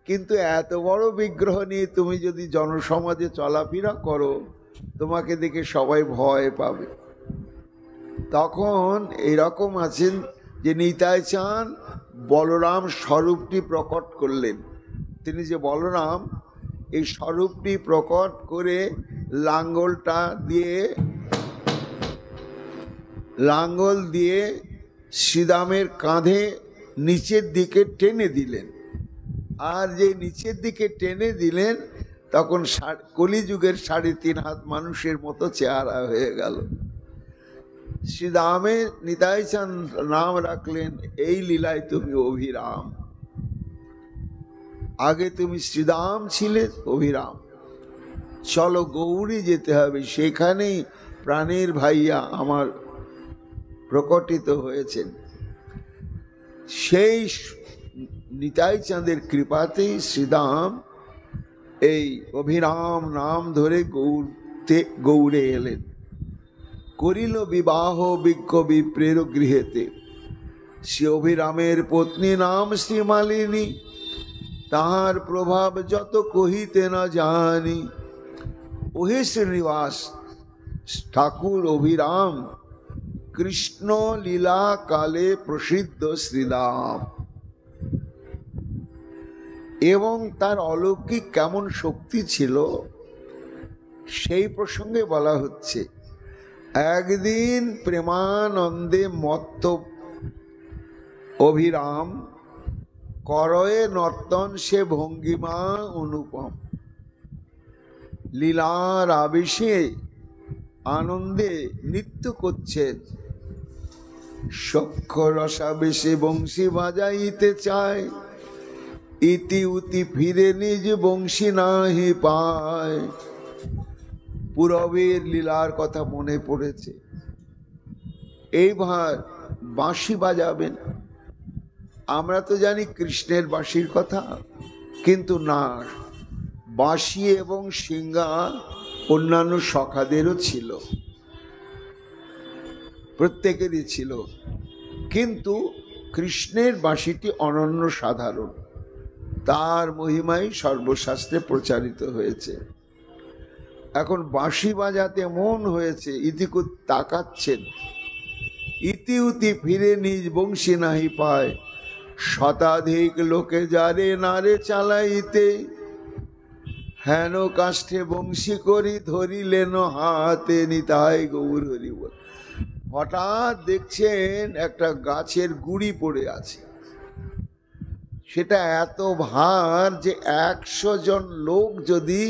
কিন্তু এত বড় বিগ্রহ নিয়ে তুমি যদি জনসমাজে চলাফেরা করো, তোমাকে দেখে সবাই ভয় পাবে। তখন এরকম আছেন যে নিতাই চাঁদ বলরাম স্বরূপটি প্রকট করলেন। তিনি যে বলরাম, এই স্বরূপটি প্রকট করে লাঙ্গল দিয়ে শ্রীদামের কাঁধে নিচের দিকে টেনে দিলেন। আর যে নিচের দিকে টেনে দিলেন, তখন কলিযুগের 3.5 হাত মানুষের মতো চেহারা হয়ে গেল। শ্রীদামে নিতাই চাঁদ নাম রাখলেন, এই লীলায় তুমি অভিরাম। আগে তুমি শ্রীদাম ছিলে, অভিরাম। চলো গৌরী যেতে হবে, সেখানেই প্রাণের ভাইয়া আমার প্রকটিত হয়েছেন। সেই নিতাই চাঁদের কৃপাতেই শ্রীদাম এই অভিরাম নাম ধরে গৌড়ে এলেন। করিল বিবাহ বিজ্ঞ বিপ্রের গৃহেতে। সে অভিরামের পত্নী নাম শ্রীমালিনী, তাহার প্রভাব যত কহিতে না জানি। ওহে শ্রীনিবাস, ঠাকুর অভিরাম কৃষ্ণ লীলা কালে প্রসিদ্ধ শ্রীদাম, এবং তার অলৌকিক কেমন শক্তি ছিল সেই প্রসঙ্গে বলা হচ্ছে। একদিন প্রেমানন্দে মত্ত অভিরাম করয়ে নর্তন সে ভঙ্গিমা অনুপম। লীলার আবেশে আনন্দে নৃত্য করছেন, সক্ষ রসাবেশে বংশী বাজাইতে চায়, ইতি উতি ফিরে নিজ বংশী নাহি পায়। পূরবের লীলার কথা মনে পড়েছে। এইবার বাঁশি বাজাবেন। আমরা তো জানি কৃষ্ণের বাঁশির কথা, কিন্তু না, বাঁশি এবং শিঙ্গা অন্যান্য সখাদেরও ছিল, প্রত্যেকেরই ছিল, কিন্তু কৃষ্ণের বাঁশিটি অনন্য সাধারণ, তার মহিমাই সর্বশাস্ত্রে প্রচারিত হয়েছে। এখন বাঁশি বাজাতে মন হয়েছে, ইতিকুত তাকাচ্ছেন, ইতি উতি ফিরে নিজ বংশী নাহি পায়, শতাধিক লোকে যারে নারে চালাইতে, হেন কাষ্ঠে বংশী করি ধরিলেন হাতে, নিতাই গৌর হরি বল। হঠাৎ দেখছেন একটা গাছের গুড়ি পড়ে আছে, সেটা এত ভার যে 100 জন লোক যদি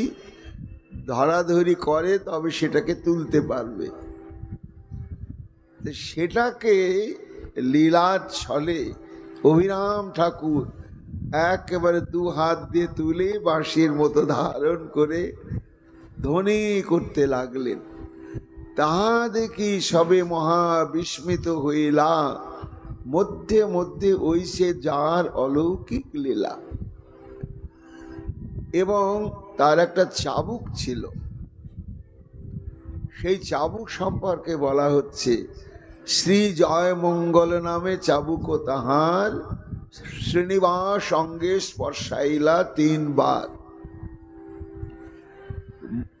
ধরাধরি করে তবে সেটাকে তুলতে পারবে। সেটাকে লীলার ছলে অভিরাম ঠাকুর একেবারে 2 হাত দিয়ে তুলে বাঁশির মতো ধারণ করে ধ্বনি করতে লাগলেন। তাহা দেখি সবে মহা বিস্মিত হইলা, মধ্যে মধ্যে ওইসে যার অলৌকিক লীলা। এবং তার একটা চাবুক ছিল, সেই চাবুক সম্পর্কে বলা হচ্ছে, শ্রী জয় মঙ্গল নামে চাবুক তাহার, শ্রীনিবাস অঙ্গে স্পর্শাইলা 3 বার।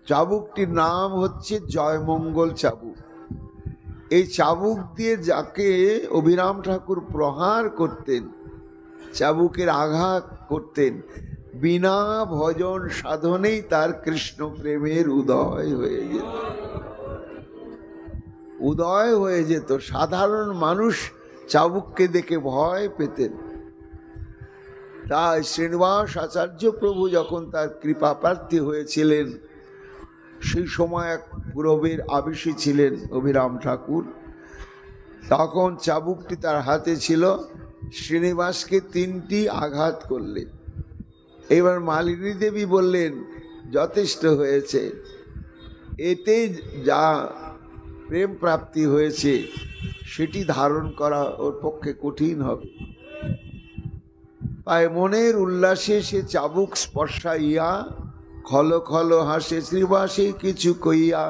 চাবুকটির নাম হচ্ছে জয়মঙ্গল চাবুক। এই চাবুক দিয়ে যাকে অভিরাম ঠাকুর প্রহার করতেন, চাবুকের আঘাত করতেন, বিনা ভজন সাধনেই তার কৃষ্ণ প্রেমের উদয় হয়ে যেত, উদয় হয়ে যেত। সাধারণ মানুষ চাবুককে দেখে ভয় পেতেন। তাই শ্রীনিবাস আচার্য প্রভু যখন তার কৃপা প্রার্থী হয়েছিলেন, সেই সময় এক পুরবের আবেশী ছিলেন অভিরাম ঠাকুর, তখন চাবুকটি তার হাতে ছিল, শ্রীনিবাসকে 3টি আঘাত করলেন। এবার মালিনী দেবী বললেন, যথেষ্ট হয়েছে, এতে যা প্রেম প্রাপ্তি হয়েছে সেটি ধারণ করা ওর পক্ষে কঠিন হবে। তাই মনের উল্লাসে সে চাবুক স্পর্শাইয়া খল খল হাসে শ্রীবাসে কিছু কইয়া,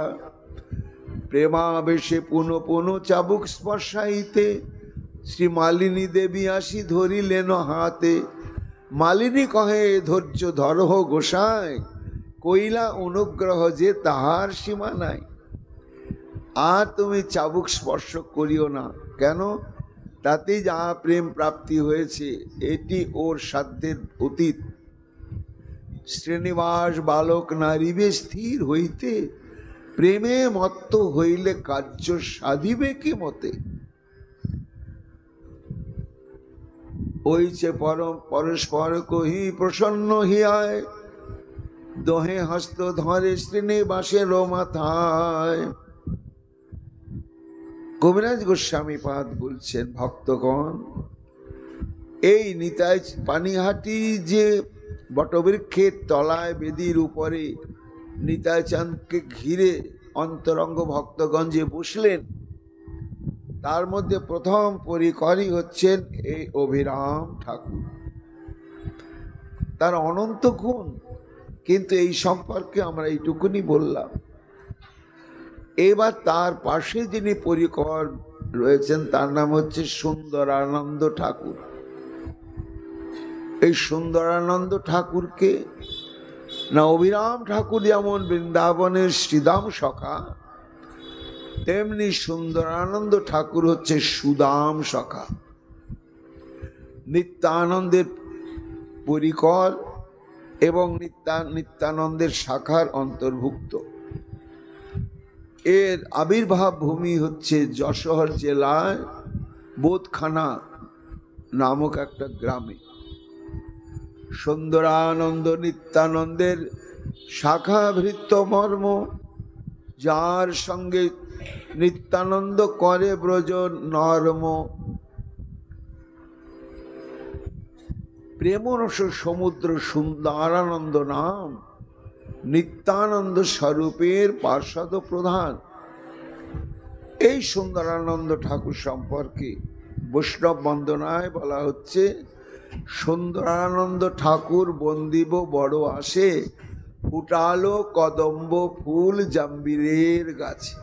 প্রেমাবেশে পুনঃ পুনঃ চাবুক স্পর্শাইতে, শ্রী মালিনী দেবী আসি ধরিলেন হাতে। মালিনী কহে, ধৈর্য ধরহ গোসাই, কইলা অনুগ্রহ যে তাহার সীমা নাই। আর তুমি চাবুক স্পর্শ করিও না। কেন? তাতে যা প্রেম প্রাপ্তি হয়েছে এটি ওর সাধ্যের অতীত। শ্রীনিবাস বালক নারীবে স্থির হইতে, প্রেমে মত্ত হইলে কার্য সাধিবে কি মতে। ওইছে পরস্পর কহি প্রসন্ন হিয়ায়, দোহে হস্ত ধরে শ্রীনিবাসের মাথায়। কবিরাজ গোস্বামী পাদ বলছেন, ভক্তগণ, এই নিতাই পানিহাটি যে বটবৃক্ষের তলায় বেদির উপরে নিতাই চাঁদকে ঘিরে অন্তরঙ্গ ভক্তগণ যে বসলেন, তার মধ্যে প্রথম পরিকরই হচ্ছেন এই অভিরাম ঠাকুর। তার অনন্ত গুণ, কিন্তু এই সম্পর্কে আমরা এইটুকুনি বললাম। এবার তার পাশে যিনি পরিকর রয়েছেন তার নাম হচ্ছে সুন্দরানন্দ ঠাকুর। এই সুন্দরানন্দ ঠাকুরকে না, অভিরাম ঠাকুর যেমন বৃন্দাবনের শ্রীদাম সখা, তেমনি সুন্দরানন্দ ঠাকুর হচ্ছে সুদাম সখা, নিত্যানন্দের পরিকর এবং নিত্যানন্দের শাখার অন্তর্ভুক্ত। এর আবির্ভাব ভূমি হচ্ছে যশোর জেলায় বোধখানা নামক একটা গ্রামে। সুন্দরানন্দ নিত্যানন্দের শাখা ভৃত্য মর্ম, যার সঙ্গে নিত্যানন্দ করে ব্রজ নর্ম। প্রেমরস সমুদ্র সুন্দরানন্দ নাম, নিত্যানন্দ স্বরূপের পার্ষদ প্রধান। এই সুন্দরানন্দ ঠাকুর সম্পর্কে বৈষ্ণব বন্দনায় বলা হচ্ছে, সুন্দরানন্দ ঠাকুর বন্দিব বড় আসে, ফুটালো কদম্ব ফুল জাম্বিরের গাছে।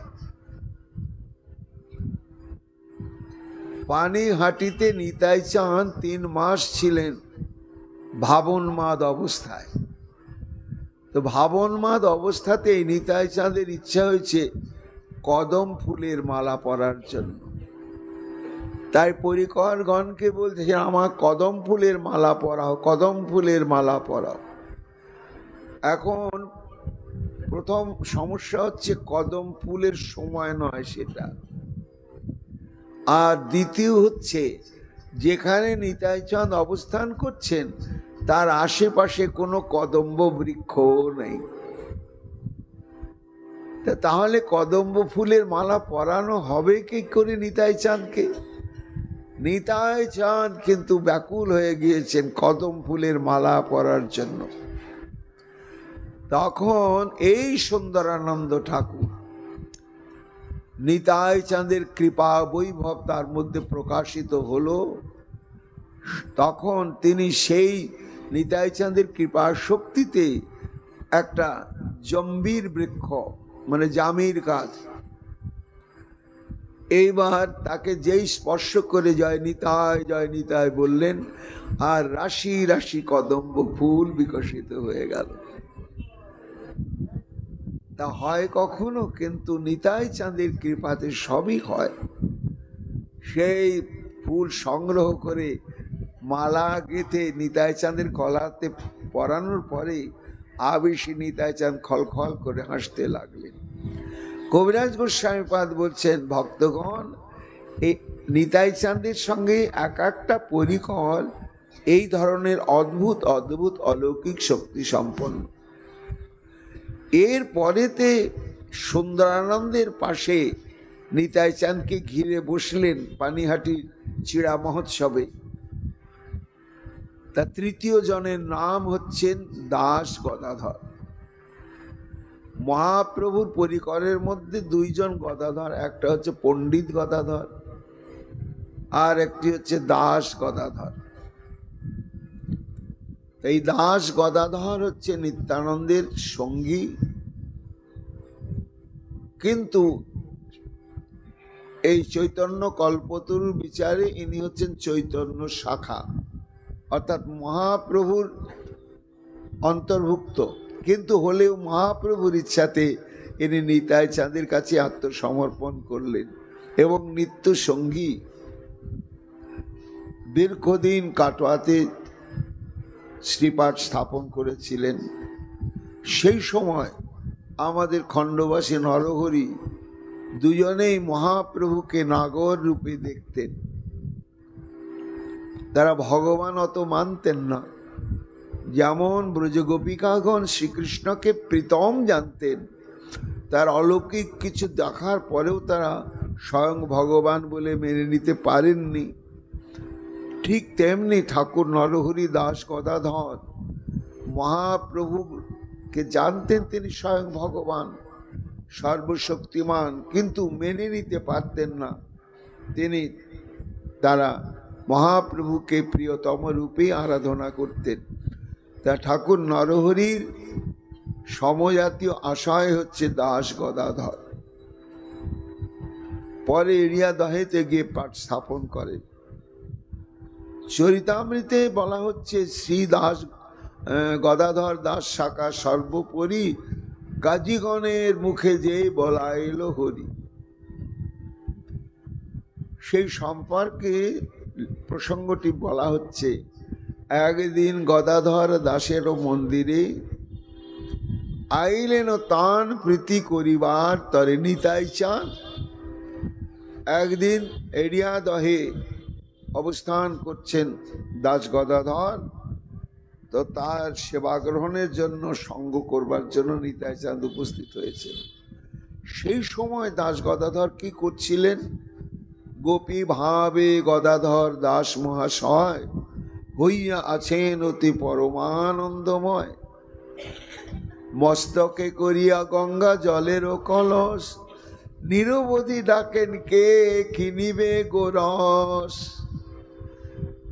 পানিহাটিতে নিতাই চাঁদ 3 মাস ছিলেন ভাবনমাদ অবস্থায়। তো ভাবনমাদ অবস্থাতে নিতাই চাঁদের ইচ্ছা হয়েছে কদম ফুলের মালা পরার জন্য। তাই পরিকরগণকে বলছে, আমার কদম ফুলের মালা পরাও, কদম ফুলের মালা পরাও। এখন প্রথম সমস্যা হচ্ছে কদম ফুলের সময় নয় সেটা, আর দ্বিতীয় হচ্ছে যেখানে নিতাই চাঁদ অবস্থান করছেন তার আশেপাশে কোনো কদম্ব বৃক্ষ নেই। তাহলে কদম্ব ফুলের মালা পরানো হবে কি করে নিতাই চাঁদকে? নিতাই চাঁদ কিন্তু ব্যাকুল হয়ে গিয়েছেন কদম ফুলের মালা পরার জন্য। তখন এই সুন্দরানন্দ ঠাকুর, নিতাই চাঁদের কৃপা বৈভব তার মধ্যে প্রকাশিত হলো। তখন তিনি সেই নিতাই চাঁদের কৃপা শক্তিতে একটা জম্বির বৃক্ষ, মানে জামির গাছ, এইবার তাকে যেই স্পর্শ করে জয় নিতাই বললেন, আর রাশি রাশি কদম্ব ফুল বিকশিত হয়ে গেল। তা হয় কখনো? কিন্তু নিতাই চাঁদের কৃপাতে সবই হয়। সেই ফুল সংগ্রহ করে মালা গেঁথে নিতাই চাঁদের গলাতে পরানোর পরে আবেশী নিতাই চাঁদ খলখল করে হাসতে লাগলেন। কবিরাজ গোস্বামীপাদ বলছেন, ভক্তগণ, এই নিতাই চাঁদের সঙ্গে এক একটা পরিকর এই ধরনের অদ্ভুত অদ্ভুত অলৌকিক শক্তি সম্পন্ন। এর পরেতে সুন্দরানন্দের পাশে নিতাই চাঁদকে ঘিরে বসলেন পানিহাটির চিড়া মহোৎসবে। তা তৃতীয় জনের নাম হচ্ছেন দাস গদাধর। মহাপ্রভুর পরিকরের মধ্যে 2 জন গদাধর, একটা হচ্ছে পণ্ডিত গদাধর আর একটি হচ্ছে দাস গদাধর। এই দাস গদাধর হচ্ছে নিত্যানন্দের সঙ্গী, কিন্তু এই চৈতন্য কল্পতরুর বিচারে ইনি হচ্ছেন চৈতন্য শাখা, অর্থাৎ মহাপ্রভুর অন্তর্ভুক্ত, কিন্তু হলেও মহাপ্রভুর ইচ্ছাতে ইনি নিতাই চাঁদের কাছে আত্মসমর্পণ করলেন এবং নিত্য সঙ্গী। দীর্ঘদিন কাটোয়াতে শ্রীপাঠ স্থাপন করেছিলেন। সেই সময় আমাদের খণ্ডবাসী নরহরি দুজনেই মহাপ্রভুকে নাগর রূপে দেখতেন। তারা ভগবান অত মানতেন না, যেমন ব্রজগোপিকাগণ শ্রীকৃষ্ণকে প্রীতম জানতেন, তার অলৌকিক কিছু দেখার পরেও তারা স্বয়ং ভগবান বলে মেনে নিতে পারেননি। ঠিক তেমনি ঠাকুর নরহরি দাস গদাধর মহাপ্রভুকে জানতেন তিনি স্বয়ং ভগবান, সর্বশক্তিমান, কিন্তু মেনে নিতে পারতেন না। তারা মহাপ্রভুকে প্রিয়তম রূপে আরাধনা করতেন। তা ঠাকুর নরহরির সমজাতীয় আশয় হচ্ছে দাস গদাধর। পরে এরিয়া দহেতে গিয়ে পাঠ স্থাপন করেন। চরিতামৃতে বলা হচ্ছে, শ্রী দাস গদাধর দাস শাখা সর্বোপরি কাজীগণের মুখে যে বলাইল হরি। সেই সম্পর্কে প্রসঙ্গটি বলা হচ্ছে, একদিন গদাধর দাসের মন্দিরে আইলেন তান প্রীতি করিবার তরে নিতাই চাঁদ। একদিন এরিয়া দহে অবস্থান করছেন দাস গদাধর, তো তার সেবা গ্রহণের জন্য, সঙ্গ করবার জন্য নিতাই চাঁদ উপস্থিত হয়েছেন। সেই সময় দাস গদাধর কি করছিলেন? গোপী ভাবে গদাধর দাস মহাশয় হইয়া আছেন অতি পরমানন্দময়। মস্তকে করিয়া গঙ্গা জলের কলস, নিরবধি ডাকেন কে কিনিবে গোরস।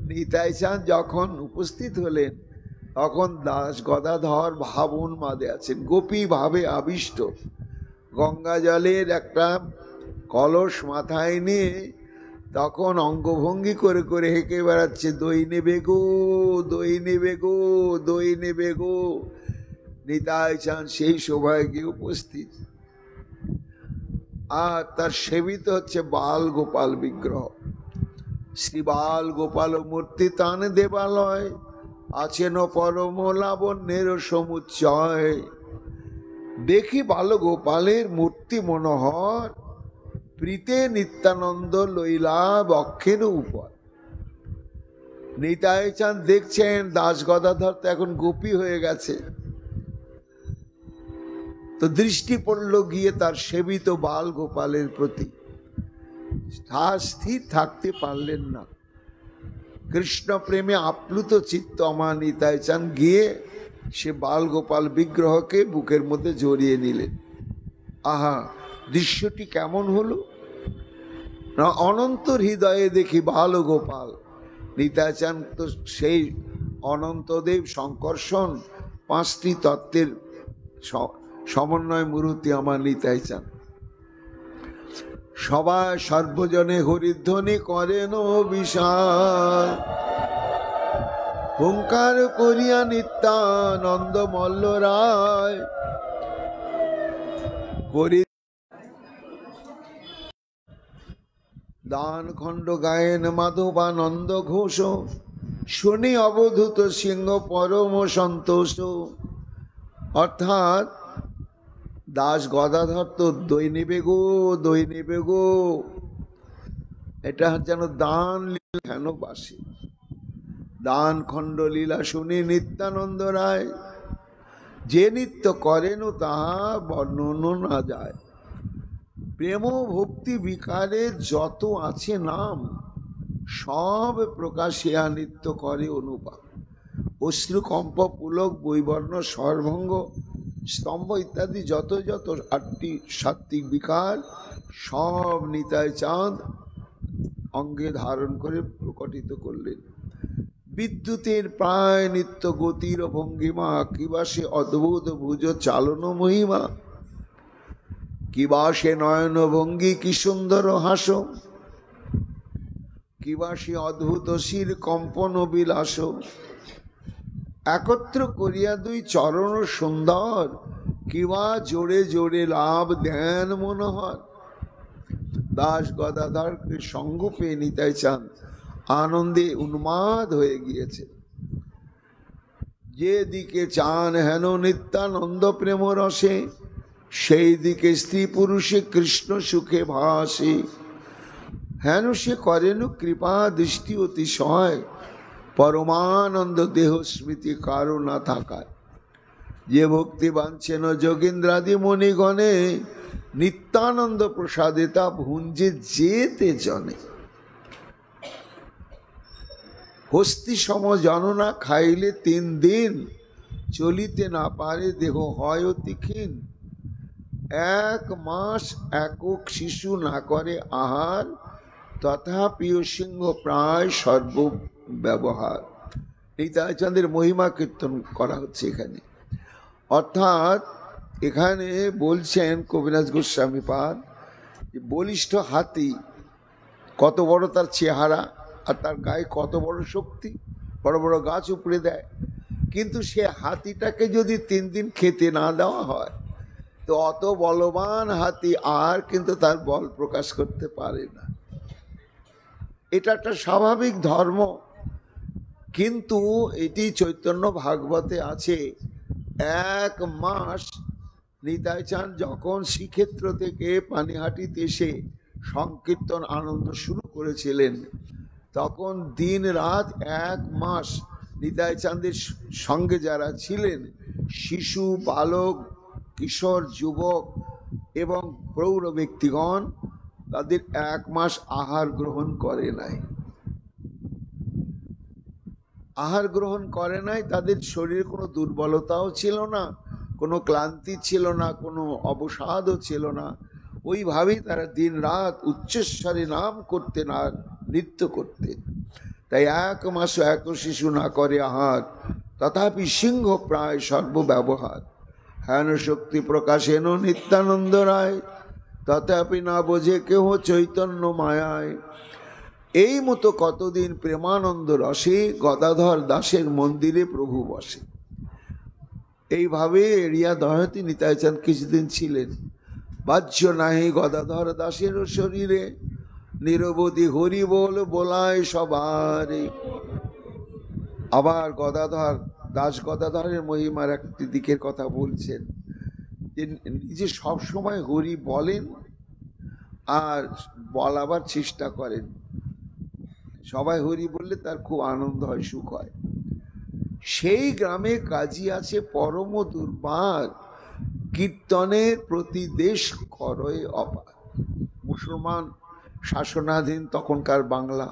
নিতাই চাঁদ যখন উপস্থিত হলেন তখন দাস গদাধর ভাব উন্মাদে আছেন, গোপী ভাবে আবিষ্ট। গঙ্গা জলের একটা কলস মাথায় নিয়ে তখন অঙ্গভঙ্গি করে করে হেঁকে বেড়াচ্ছে, দই নেবে গো, দই নেবে গো, দই নেবে গো। নিতাই চাঁদ সেই সভায় গিয়ে উপস্থিত, আর তার সেবিত হচ্ছে বাল গোপাল বিগ্রহ। শ্রী বাল গোপাল মূর্তি তান দেবালয়, আছেন পরম লাবণ্যের সমুচ্চয়। দেখি বাল গোপালের মূর্তি মনোহর, প্রীতে নিত্যানন্দ লইলা বক্ষের উপর। নিতাই চাঁদ দেখছেন দাস গদাধর তো এখন গোপী হয়ে গেছে, তো দৃষ্টি পড়ল গিয়ে তার সেবিত বাল গোপালের প্রতি। স্থির থাকতে পারলেন না, কৃষ্ণ প্রেমে আপ্লুত চিত্ত আমার নিতাই চাঁদ গিয়ে সে বাল গোপাল বিগ্রহকে বুকের মধ্যে জড়িয়ে নিলেন। আহা, দৃশ্যটি কেমন হলো না, অনন্ত হৃদয়ে দেখি বাল গোপাল। নিতাই চাঁদ তো সেই অনন্তদেব সংকর্ষণ পাঁচটি তত্ত্বের সমন্বয় মূর্তি আমার নিতাই চাঁদ। সবাই সর্বজনে হরিধ্বনি করেন বিশাল, হুঙ্কার করিয়া নিত্যানন্দ মল্ল রায় করি দান খণ্ড গায়েন মাধবানন্দ ঘোষ, শুনি অবধূত সিংহ পরম সন্তোষ। অর্থাৎ দাস গদাধর তো দই নেবে গো, দই নেবে গো, এটা যেন দান কেন বাসে। দান খণ্ড লীলা শুনি নিত্যানন্দ রায়, যে নৃত্য করেন তাহা বর্ণন না যায়। প্রেম ভক্তি বিকারের যত আছে নাম, সব প্রকাশিয়া নৃত্য করে অনুপাত। অশ্রুকম্প পুলক বৈবর্ণ স্বরভঙ্গ স্তম্ভ ইত্যাদি যত যত 8টি সাত্ত্বিক বিকার সব নিতাই চাঁদ অঙ্গে ধারণ করে প্রকটিত করলেন। বিদ্যুতের প্রায় নিত্য গতির ভঙ্গিমা, কিবা সে অদ্ভুত ভুজ চালন মহিমা, কিবা সে নয়ন ভঙ্গি কি সুন্দর হাস, কিবা সে অদ্ভুত শির কম্পন বিলাস। একত্র করিয়া দুই চরণ সুন্দর, কিবা জোরে জোরে লাভ দেন মনোহর। দাস গদাধরকে সঙ্গ পেয়ে নিতাই চাঁদ আনন্দে উন্মাদ হয়ে গিয়েছে। যে দিকে চান হেন নিত্যানন্দ প্রেম রসে, সেই দিকে স্ত্রী পুরুষে কৃষ্ণ সুখে ভাসে। হেন সে করেন কৃপা দৃষ্টি অতিশয়, পরমানন্দ দেহ স্মৃতি কারো না থাকায়। যে ভক্তি বাঞ্ছেন যোগীন্দ্রাদি মণিগণে, নিত্যানন্দ প্রসাদে তা ভুঞ্জে যেতে জনে। হস্তি সম জননা খাইলে 3 দিন, চলিতে না পারে দেহ হয় অতি ক্ষীণ। 1 মাস একক শিশু না করে আহার, তথাপি সিংহ প্রায় সর্ব ব্যবহার। নিতাই চাঁদের মহিমা কীর্তন করা হচ্ছে এখানে। অর্থাৎ এখানে বলছেন কবিরাজ গোস্বামী পাদ, বলিষ্ঠ হাতি কত বড় তার চেহারা, আর তার গায়ে কত বড় শক্তি, বড় বড় গাছ উপড়ে দেয়। কিন্তু সে হাতিটাকে যদি 3 দিন খেতে না দেওয়া হয়, তো অত বলবান হাতি আর কিন্তু তার বল প্রকাশ করতে পারে না। এটা একটা স্বাভাবিক ধর্ম। কিন্তু এটি চৈতন্য ভাগবতে আছে। 1 মাস নিতাই চাঁদ যখন শ্রীক্ষেত্র থেকে পানিহাটিতে এসে সংকীর্তন আনন্দ শুরু করেছিলেন, তখন দিন রাত 1 মাস নিতাই চাঁদের সঙ্গে যারা ছিলেন, শিশু, বালক, কিশোর, যুবক এবং প্রৌঢ় ব্যক্তিগণ, তাদের 1 মাস আহার গ্রহণ করে নাই। আহার গ্রহণ করে নাই, তাদের শরীরে কোনো দুর্বলতাও ছিল না, কোনো ক্লান্তি ছিল না, কোনো অবসাদও ছিল না। ওইভাবেই তারা দিন রাত উচ্চস্বরে নাম করতেন আর নৃত্য করতেন। তাই 1 মাস 1 শিশু না করে আহার, তথাপি সিংহ প্রায় সর্বব্যবহার। হেন শক্তি প্রকাশেন নিত্যানন্দ রায়, তথাপি না বোঝে কেহ চৈতন্য মায়ায়। এই মতো কতদিন প্রেমানন্দ রসে গদাধর দাসের মন্দিরে প্রভু বসে। এইভাবে এড়িয়া দহতি নিতাইচাঁদ কিছুদিন ছিলেন। বাহ্য নাহি গদাধর দাসের শরীরে, নিরবধি হরি বল বোলায় সবারে। আবার গদাধর দাস গদাধরের মহিমার একটি দিকের কথা বলছেন, যে নিজে সবসময় হরি বলেন আর বলাবার চেষ্টা করেন। সবাই হরি বললে তার খুব আনন্দ হয়, সুখ হয়। সেই গ্রামে কাজী আছে পরম দুর্বার, কীর্তনের প্রতি দেশ করয় অপার। মুসলমান শাসনাধীন তখনকার বাংলা,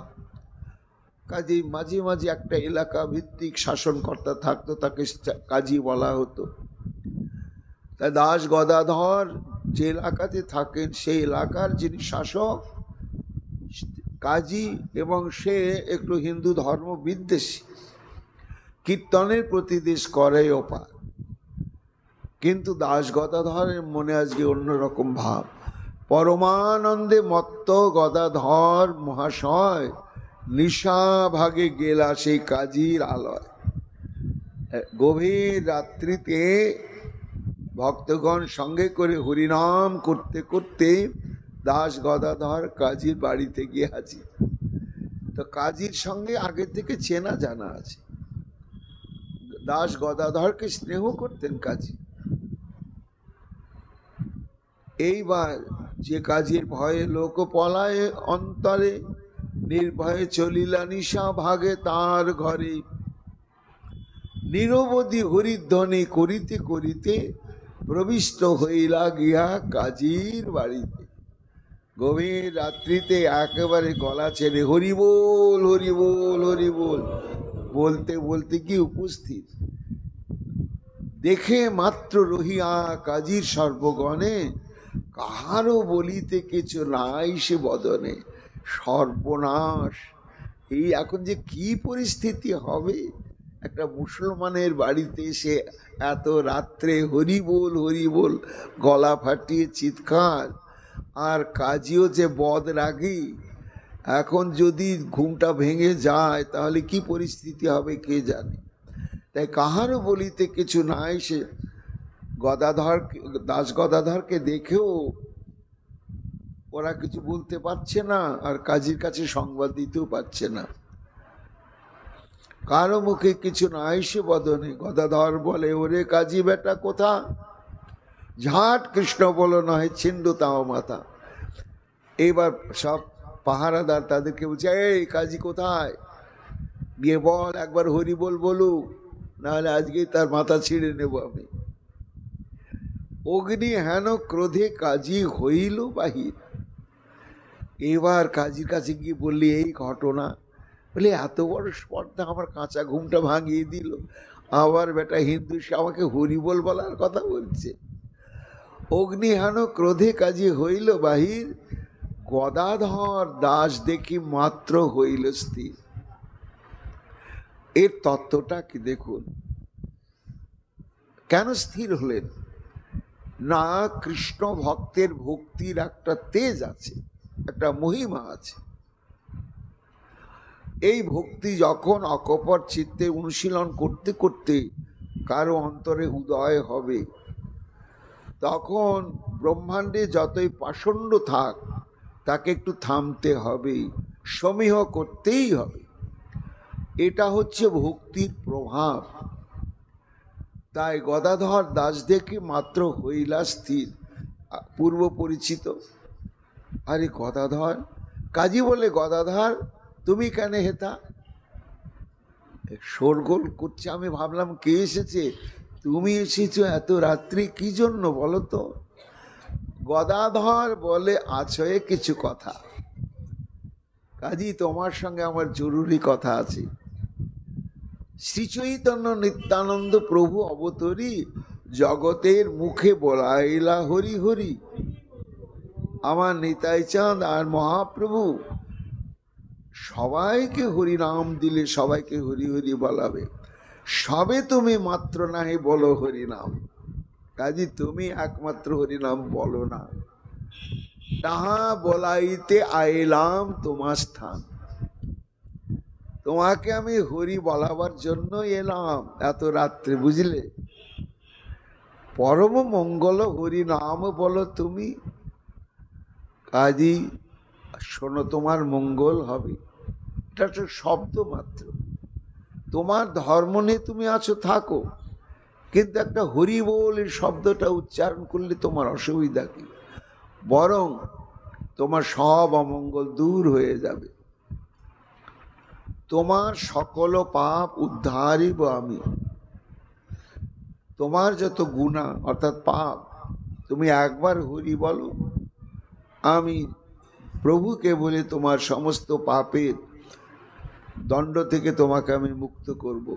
কাজী মাঝে মাঝে একটা এলাকা ভিত্তিক শাসনকর্তা থাকতো, তাকে কাজী বলা হতো। তা দাস গদাধর যে এলাকাতে থাকেন সেই এলাকার যিনি শাসক কাজী, এবং সে একটু হিন্দু ধর্ম বিদ্বেষী, কীর্তনের প্রতি দেশ করে অপার। কিন্তু দাস গদাধরের মনে আজকে অন্যরকম ভাব। পরমানন্দে মত্ত গদাধর মহাশয় নিশা ভাগে গেলা সেই কাজীর আলয়। গভীর রাত্রিতে ভক্তগণ সঙ্গে করে হরিনাম করতে করতে দাস গদাধর কাজীর বাড়িতে গিয়ে হাজির। তো কাজীর সঙ্গে আগে থেকে চেনা জানা আছে। দাস গদাধরকে স্নেহ করতেন কাজী। এইবার যে কাজীর ভয়ে লোক পলায় অন্তরে, নির্ভয়ে চলিলা নিশা ভাগে তার ঘরে। নিরবধি হরিধ্বনি করিতে করিতে প্রবিষ্ট হইলা গিয়া কাজীর বাড়িতে। গভীর রাত্রিতে একেবারে গলা ছেড়ে হরি বল হরি বল হরি বল বলতে বলতে কি উপস্থিত। দেখে মাত্র রহিয়া কাজীর সর্বগণে, কাহারও বলিতে কিছু নাই সে বদনে। সর্বনাশ! এই এখন যে কি পরিস্থিতি হবে, একটা মুসলমানের বাড়িতে এসে এত রাত্রে হরি বল গলা ফাটিয়ে চিৎকার, আর কাজীও যে বদ রাগী। এখন যদি ঘুমটা ভেঙে যায় তাহলে কি পরিস্থিতি হবে কে জানে। তাই কাহারও বলিতে কিছু নাই সে গদাধর দাস গদাধরকে দেখেও ওরা কিছু বলতে পারছে না, আর কাজীর কাছে সংবাদ দিতেও পারছে না। কারো মুখে কিছু নাই সে বদনে। গদাধর বলে, ওরে কাজী বেটা কোথা? ঝাট কৃষ্ণ বলো নহে ছিন্দ তাও মাথা। এইবার সব পাহারাদার তাদেরকে বলছে, এই কাজী কোথায়? গিয়ে বল একবার হরি বল বলুক, নাহলে আজকেই তার মাথা ছিঁড়ে নেব আমি। অগ্নি হেন ক্রোধে কাজী হইল বাহির। এবার কাজীর কাছে গিয়ে বললি এই ঘটনা। বলে এত বড় স্পর্ধা, আমার কাঁচা ঘুমটা ভাঙিয়ে দিল। আবার বেটা হিন্দু সে আমাকে হরিবল বলার কথা বলছে। অগ্নি হেন ক্রোধে কাজী হইল বাহির, গদাধর দাস দেখি মাত্র হইল স্থির। এর তত্ত্বটা কি দেখুন। কেন স্থির হলেন? না, কৃষ্ণ ভক্তের ভক্তির একটা তেজ আছে, একটা মহিমা আছে। এই ভক্তি যখন অকপট চিত্তে অনুশীলন করতে করতে কারো অন্তরে উদয় হবে, তখন ব্রহ্মাণ্ডে যতই পাষণ্ড থাক তাকে একটু থামতে হবে, সমীহ করতেই হবে। এটা হচ্ছে ভক্তির প্রভাব। তাই গদাধর দাস দেখে মাত্র হইলা স্থির। পূর্ব পরিচিত। আরে গদাধর, কাজী বলে, গদাধর তুমি কেন হেতা? শোরগোল করছে। আমি ভাবলাম কে এসেছে, তুমি এসেছো এত রাত্রি কি জন্য বলো তো? গদাধর বলে, আছে কিছু কথা। কাজী তোমার সঙ্গে আমার জরুরি কথা আছে। শ্রী চৈতন্য নিত্যানন্দ প্রভু অবতরী জগতের মুখে বলাইলা হরি হরি। আমার নিতাই চাঁদ আর মহাপ্রভু সবাইকে হরি নাম দিলে সবাইকে হরি হরি বলাবে। সবে তুমি মাত্র নাহি বলো হরি নাম, কাজী তুমি একমাত্র হরি নাম বলো না। তাহা বলাইতে আইলাম তোমার স্থান, তোমাকে আমি হরি বলাবার জন্য এলাম এত রাত্রে, বুঝলে? পরম মঙ্গল হরি নাম বলো তুমি, কাজী শোনো তোমার মঙ্গল হবে। এটা তো শব্দ মাত্র, তোমার ধর্ম নিয়ে তুমি আছো থাকো, কিন্তু একটা হরি বল এই শব্দটা উচ্চারণ করলে তোমার অসুবিধা কি? বরং তোমার সব অমঙ্গল দূর হয়ে যাবে, তোমার সকল পাপ উদ্ধারিব আমি। তোমার যত গুনাহ অর্থাৎ পাপ, তুমি একবার হরি বলো, আমি প্রভুকে বলে তোমার সমস্ত পাপের দণ্ড থেকে তোমাকে আমি মুক্ত করব।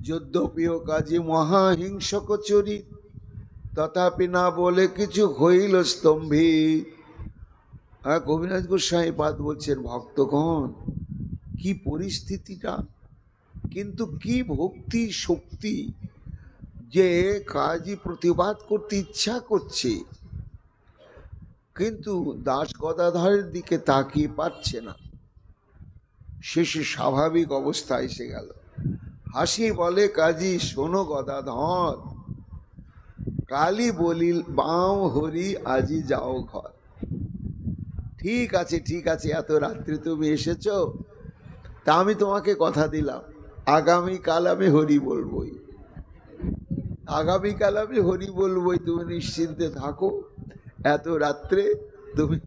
যদ্যপিও কাজী মহাহিংসক চরিত, তথাপি না বলে কিছু হইল স্তম্ভিত। কবিরাজ গোস্বামী পাদ বলছেন, ভক্তগণ কি পরিস্থিতিটা, কিন্তু কি ভক্তি শক্তি যে কাজী প্রতিবাদ করতে ইচ্ছা করছে, কিন্তু দাস গদাধরের দিকে তাকিয়ে পাচ্ছে না। শেষে স্বাভাবিক অবস্থা এসে গেল। হাসি বলে, কাজী শোনো গদাধর, কালী বলিল বাম হরি আজি যাও ঘর। ঠিক আছে ঠিক আছে, এত রাত্রে তুমি এসেছো, তা আমি তোমাকে কথা দিলাম আগামীকাল আমি হরি বলবই, আগামীকাল আমি হরি বলবই, তুমি নিশ্চিন্তে থাকো, এত রাত্রে তুমি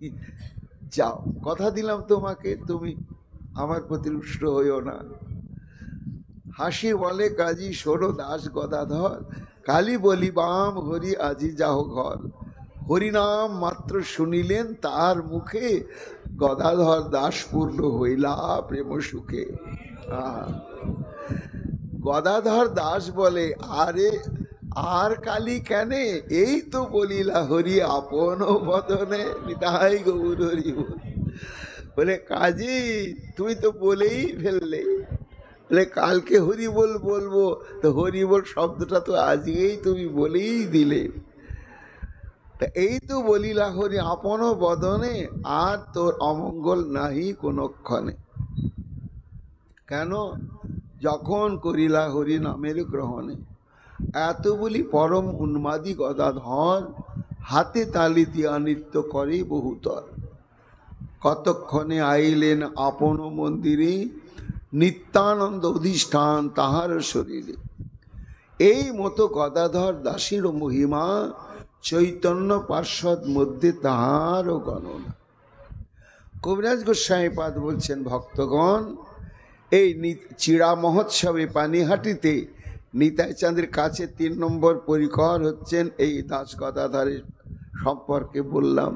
যাও, কথা দিলাম তোমাকে, তুমি আমার প্রতি রুষ্ট হইও না। হাসি বলে, কাজী শোনো দাস গদাধর, কালী বলি বাম হরি আজি যাও ঘর। হরিনাম মাত্র শুনিলেন তার মুখে, গদাধর দাস পূর্ণ হইলা প্রেম সুখে। গদাধর দাস বলে, আরে আর কালী কেনে, এই তো বলিলা হরি আপন বদনে, নিতাই গৌর হরি বল। বলে, কাজী তুমি তো বলেই ফেললে, বলে কালকে হরি বল বলবো, তো হরি বল শব্দটা তো আজকেই তুমি বলেই দিলে, এই তো বলিলা হরি আপন বদনে, আর তোর অমঙ্গল নাহি কোনক্ষণে। কেন? যখন করিলা হরি নামের গ্রহণে। এত বলি পরম উন্মাদী গদাধর, হাতে তালি দিয়া নৃত্য করে বহুতর। কতক্ষণে আইলেন আপন মন্দিরে, নিত্যানন্দ অধিষ্ঠান তাহার শরীরে। এই মতো গদাধর দাসীর মহিমা, চৈতন্য পার্ষদ মধ্যে তাহারও গণনা। কবিরাজ গোস্বামী পাদ বলছেন, ভক্তগণ এই চিড়া মহোৎসবে পানিহাটিতে নিতাই চাঁদের কাছে 3 নম্বর পরিকর হচ্ছেন এই দাস গদাধরের সম্পর্কে বললাম।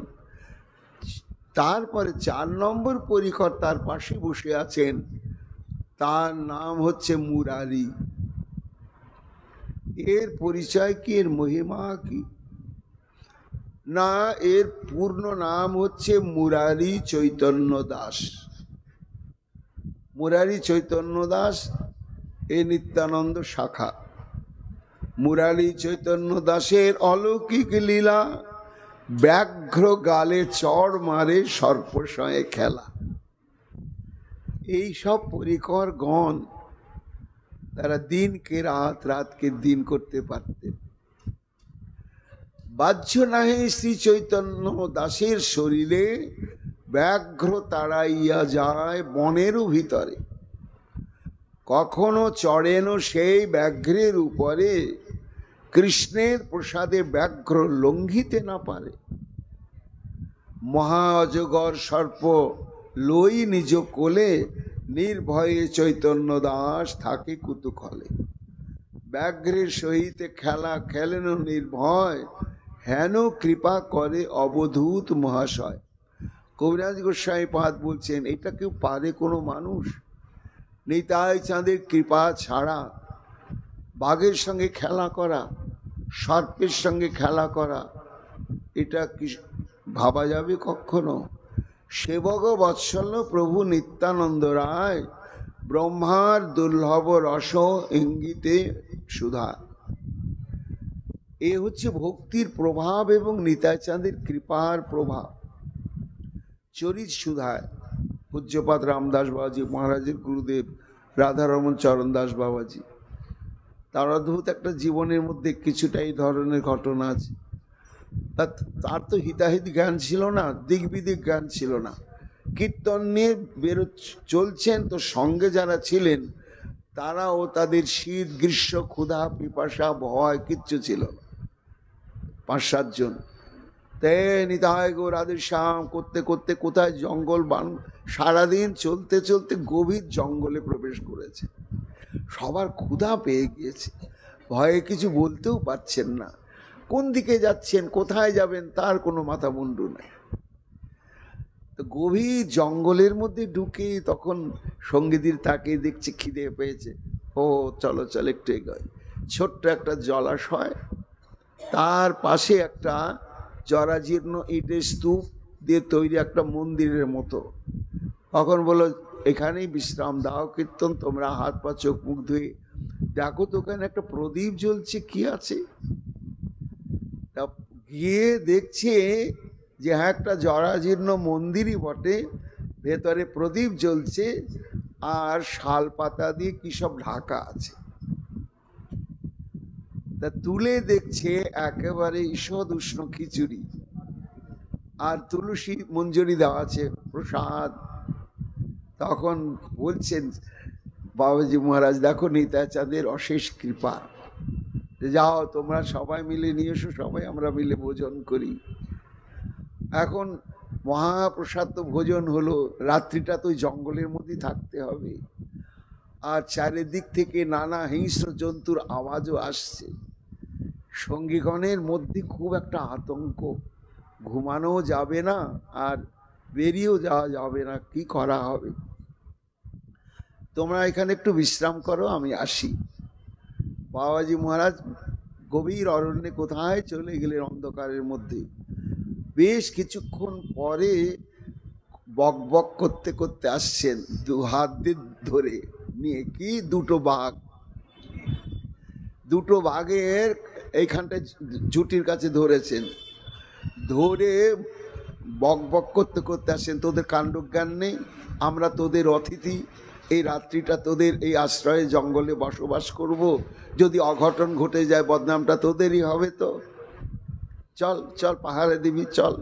তারপরে 4 নম্বর পরিকর তার পাশে বসে আছেন, তার নাম হচ্ছে মুরারি। এর পরিচয় কি, এর মহিমা কি? না, এর পূর্ণ নাম হচ্ছে মুরারি চৈতন্য দাস। মুরারি চৈতন্য দাস এ নিত্যানন্দ শাখা। মুরারি চৈতন্য দাসের অলৌকিক লীলা, ব্যাঘ্র গালে চড় মারে সর্পসয়ে খেলা। এই সব পরিকর গণ তারা দিনকে রাত, রাতকে দিন করতে পারতেন। বাহ্য নাহি শ্রী চৈতন্য দাসের শরীরে, ব্যাঘ্র তাড়াইয়া যায় বনের ভিতরে। কখনো চড়েন সেই ব্যাঘ্রের উপরে, কৃষ্ণের প্রসাদে ব্যাঘ্র লঙ্ঘিতে না পারে। মহা অজগর সর্প লই নিজ কোলে, নির্ভয়ে চৈতন্য দাস থাকে কুতুকলে। ব্যাঘ্রের সহিত খেলা খেলেন নির্ভয়, হেন কৃপা করে অবধূত মহাশয়। কবিরাজ গোস্বামী পাদ বলছেন, এটা কেউ পারে কোনো মানুষ? নিতাই চাঁদের কৃপা ছাড়া বাঘের সঙ্গে খেলা করা, সর্পের সঙ্গে খেলা করা, এটা কি ভাবা যাবে কখনো? সেবক বৎসল্য প্রভু নিত্যানন্দ রায় ব্রহ্মার দুর্লভ রস ইঙ্গিতে সুধা। এ হচ্ছে ভক্তির প্রভাব এবং নিতাই চাঁদের কৃপার প্রভাব। চরিত সুধায় পূজ্যপাদ রামদাস বাবাজি মহারাজের গুরুদেব রাধারমন চরণ দাস বাবাজি, তার অদ্ভুত একটা জীবনের মধ্যে কিছুটা এই ধরনের ঘটনা আছে। তার তো হিতাহিত জ্ঞান ছিল না, দিকবিদিক জ্ঞান ছিল না। কীর্তন নিয়ে চলছেন, তো সঙ্গে যারা ছিলেন তারাও তাদের শীত গ্রীষ্ম ক্ষুধা পিপাসা ভয় কিচ্ছু ছিল না। 5-7 জন তে নিতাই গো রাধে শ্যাম করতে করতে কোথায় জঙ্গল সারাদিন চলতে চলতে গভীর জঙ্গলে প্রবেশ করেছে। সবার ক্ষুধা পেয়ে গিয়েছে, ভয়ে কিছু বলতেও পারছেন না। কোন দিকে যাচ্ছেন, কোথায় যাবেন তার কোনো মাথা মুন্ডু নেই। তো গভীর জঙ্গলের মধ্যে ঢুকে তখন সঙ্গীদের তাকে দেখছে খিদে পেয়েছে, ও চলো চলো একটু এগোয়। ছোট্ট একটা জলাশয়, তার পাশে একটা জরাজীর্ণ ইটের স্তূপ দিয়ে তৈরি একটা মন্দিরের মতো। তখন বললো এখানেই বিশ্রাম দাও, কীর্তন তোমরা হাত পা চোখ মুখ ধুয়ে দেখো তো ওখানে একটা প্রদীপ জ্বলছে, কি আছে? তা গিয়ে দেখছে যে হ্যাঁ একটা জরাজীর্ণ মন্দিরই বটে, ভেতরে প্রদীপ জ্বলছে আর শাল পাতা দিয়ে কি সব ঢাকা আছে। তা তুলে দেখছে একেবারে ঈষদ উষ্ণ খিচুড়ি আর তুলসী মঞ্জুরি দেওয়া আছে প্রসাদ। তখন বলছেন বাবাজি মহারাজ দেখো নিতাই চাঁদের অশেষ কৃপা, যাও তোমরা সবাই মিলে নিয়ে এসো, সবাই আমরা মিলে ভোজন করি। এখন মহাপ্রসাদ তো ভোজন হলো, রাত্রিটা তো জঙ্গলের মধ্যে থাকতে হবে, আর চারিদিক থেকে নানা হিংস্র জন্তুর আওয়াজও আসছে। সঙ্গীগণের মধ্যে খুব একটা আতঙ্ক, ঘুমানো যাবে না আর বেরিয়েও যাওয়া যাবে না, কি করা হবে? তোমরা এখানে একটু বিশ্রাম করো, আমি আসি। বাবাজি মহারাজ গভীর অরণ্যে কোথায় চলে গেলেন অন্ধকারের মধ্যে। বেশ কিছুক্ষণ পরে বক বক করতে করতে আসছেন, 2 হাত দিয়ে ধরে নিয়ে, কি দুটো বাঘের এইখানটায় জুটির কাছে ধরেছেন, ধরে বক বক করতে করতে আসছেন, তোদের কাণ্ডজ্ঞান নেই, আমরা তোদের অতিথি, এই রাত্রিটা তোদের এই আশ্রয়ে জঙ্গলে বসবাস করব, যদি অঘটন ঘটে যায় বদনামটা তোদেরই হবে, তো চল চল পাহাড়ে দিবি চল।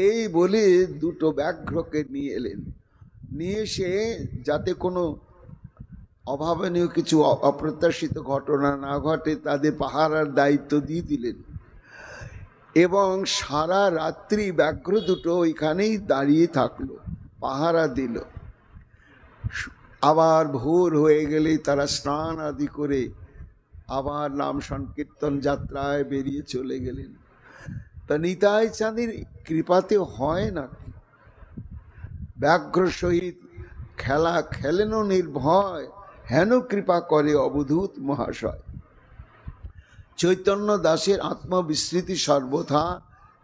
এই বলে 2 ব্যাঘ্রকে নিয়ে এলেন, নিয়ে এসে যাতে কোনো অভাবনীয় কিছু অপ্রত্যাশিত ঘটনা না ঘটে তাদের পাহারার দায়িত্ব দিয়ে দিলেন। এবং সারা রাত্রি ব্যাঘ্র 2 ওইখানেই দাঁড়িয়ে থাকলো, পাহারা দিল। আবার ভোর হয়ে গেলেই তারা স্নান আদি করে আবার নাম সংকীর্তন যাত্রায় বেরিয়ে চলে গেলেন। তা নিতাই চাঁদের কৃপাতে হয় না, ব্যাঘ্র সহিত খেলা খেলেন নির্ভয়, হেন কৃপা করে অবধূত মহাশয়। চৈতন্য দাসের আত্মবিস্মৃতি সর্বথা,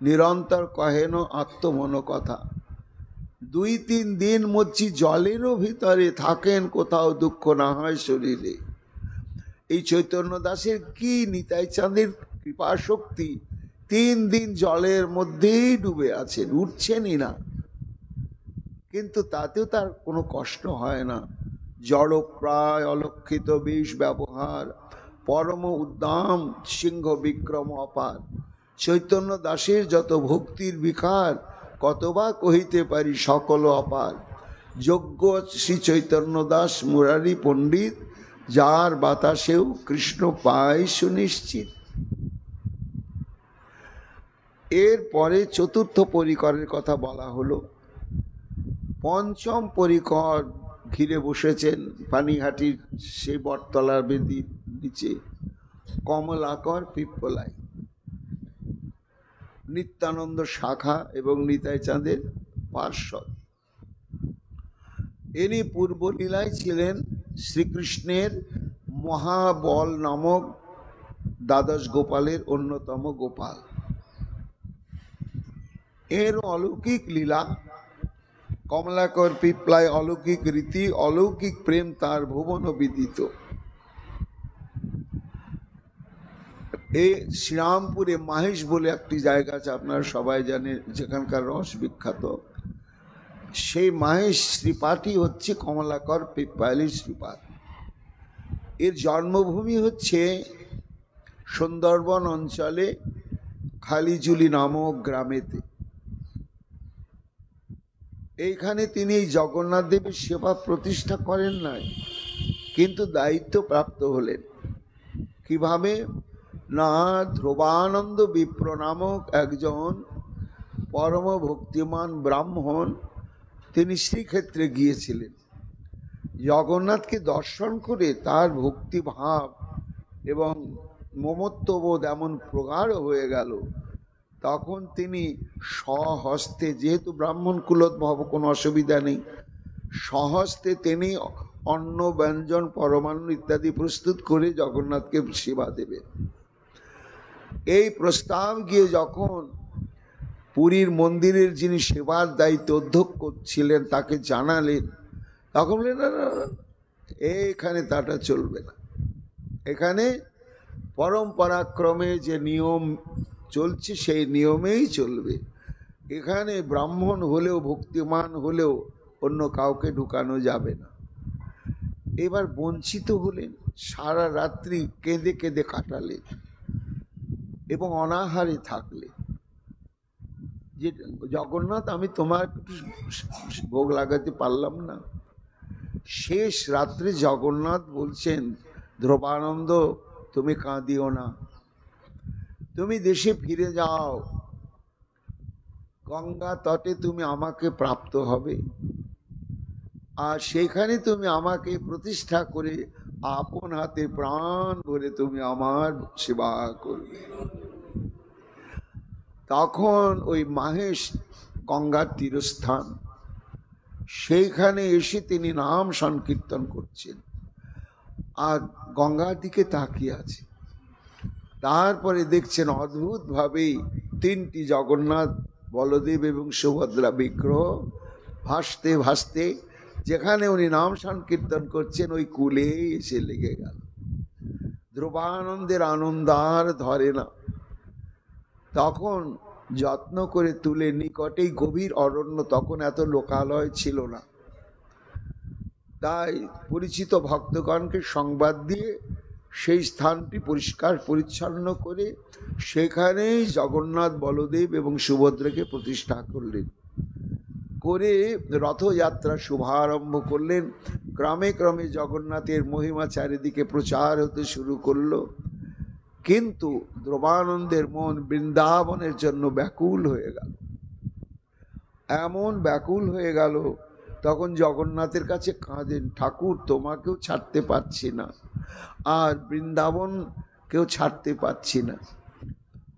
নিরন্তর কহেন আত্মমন কথা। 2-3 দিন মধ্যে জলেরও ভিতরে থাকেন, কোথাও দুঃখ না হয় শরীরে। এই চৈতন্য দাসের কি নিতাই চাঁদের কৃপা শক্তি, 3 দিন জলের মধ্যেই ডুবে আছেন, উঠছেনই না, কিন্তু তাতেও তার কোনো কষ্ট হয় না। জড় প্রায় অলক্ষিত বিষ ব্যবহার, পরম উদ্দাম সিংহ বিক্রম অপার। চৈতন্য দাসের যত ভক্তির বিকার, কতবা কহিতে পারি সকল অপার। যোগ্য শ্রী চৈতন্য দাস মুরারি পণ্ডিত, যার বাতাসেও কৃষ্ণ পায় সুনিশ্চিত। এরপরে 4র্থ পরিকরের কথা বলা হলো। 5ম পরিকর ঘিরে বসেছেন পানিহাটির সেই বটতলার বেদির নিচে কমলাকর পিপ্পলাই, নিত্যানন্দ শাখা এবং নিতাই চাঁদের পার্শ্বদ। ইনি পূর্বলীলায় ছিলেন শ্রীকৃষ্ণের মহাবল নামক দ্বাদশ গোপালের অন্যতম গোপাল। এর অলৌকিক লীলা, কমলাকর পিপলায় অলৌকিক রীতি, অলৌকিক প্রেম তার ভুবন বিদিত। এই শ্রীরামপুরে মাহেশ বলে একটি জায়গা আছে, আপনারা সবাই জানেন, যেখানকার রস বিখ্যাত। সেই মাহেশ শ্রীপাঠই হচ্ছে কমলাকর পিপলাইয়ের শ্রীপাঠ। এর জন্মভূমি হচ্ছে সুন্দরবন অঞ্চলে খালিজুলি নামক গ্রামেতে। এইখানে তিনি এই জগন্নাথ দেবের সেবা প্রতিষ্ঠা করেন নাই, কিন্তু দায়িত্ব প্রাপ্ত হলেন। কিভাবে না, ধ্রুবানন্দ বিপ্র নামক একজন পরম ভক্তিমান ব্রাহ্মণ, তিনি শ্রীক্ষেত্রে গিয়েছিলেন। জগন্নাথকে দর্শন করে তার ভক্তিভাব এবং মমত্ববোধ এমন প্রগাঢ় হয়ে গেল, তখন তিনি স্বহস্তে, যেহেতু ব্রাহ্মণ কুলোদ্ভব কোনো অসুবিধা নেই, স্বহস্তে তিনি অন্ন ব্যঞ্জন পরমান্ন ইত্যাদি প্রস্তুত করে জগন্নাথকে সেবা দেবেন। এই প্রস্তাব গিয়ে যখন পুরীর মন্দিরের যিনি সেবার দায়িত্ব অধ্যক্ষ ছিলেন তাকে জানালেন, তখন বললেন না না, এইখানে তাটা চলবে না। এখানে পরম্পরাক্রমে যে নিয়ম চলছে সেই নিয়মেই চলবে। এখানে ব্রাহ্মণ হলেও ভক্তিমান হলেও অন্য কাউকে ঢুকানো যাবে না। এবার বঞ্চিত হলেন, সারা রাত্রি কেঁদে কেঁদে কাটালেন এবং অনাহারে থাকলেন। যে জগন্নাথ, আমি তোমার ভোগ লাগাতে পারলাম না। শেষ রাত্রে জগন্নাথ বলছেন, ধ্রুবানন্দ তুমি কাঁদিও না, তুমি দেশে ফিরে যাও, গঙ্গা তটে তুমি আমাকে প্রাপ্ত হবে, আর সেখানে তুমি আমাকে প্রতিষ্ঠা করে আপন হাতে প্রাণ ভরে তুমি আমার সেবা করবে। তখন ওই মাহেশ গঙ্গার তীরস্থান, সেইখানে এসে তিনি নাম সংকীর্তন করছেন আর গঙ্গার দিকে তাকিয়ে আছে। তারপরে দেখছেন অদ্ভুতভাবেই তিনটি জগন্নাথ, বলদেব এবং সুভদ্রা বিগ্রহ ভাসতে ভাসতে যেখানে উনি নাম সংকীর্তন করছেন ওই কূলে এসে লেগে গেল। ধ্রুবানন্দের আনন্দ আর ধরে না। তখন যত্ন করে তুলে নিকটেই গভীর অরণ্য, তখন এত লোকালয় ছিল না, তাই পরিচিত ভক্তগণকে সংবাদ দিয়ে সেই স্থানটি পরিষ্কার পরিচ্ছন্ন করে সেখানেই জগন্নাথ, বলদেব এবং সুভদ্রাকে প্রতিষ্ঠা করলেন। করে রথযাত্রা শুভারম্ভ করলেন। ক্রমে ক্রমে জগন্নাথের মহিমা চারিদিকে প্রচার হতে শুরু করলো। কিন্তু ধ্রুবানন্দের মন বৃন্দাবনের জন্য ব্যাকুল হয়ে গেল। এমন ব্যাকুল হয়ে গেল, তখন জগন্নাথের কাছে কাঁদেন, ঠাকুর তোমাকেও ছাড়তে পারছি না, আর বৃন্দাবনকেও ছাড়তে পারছি না,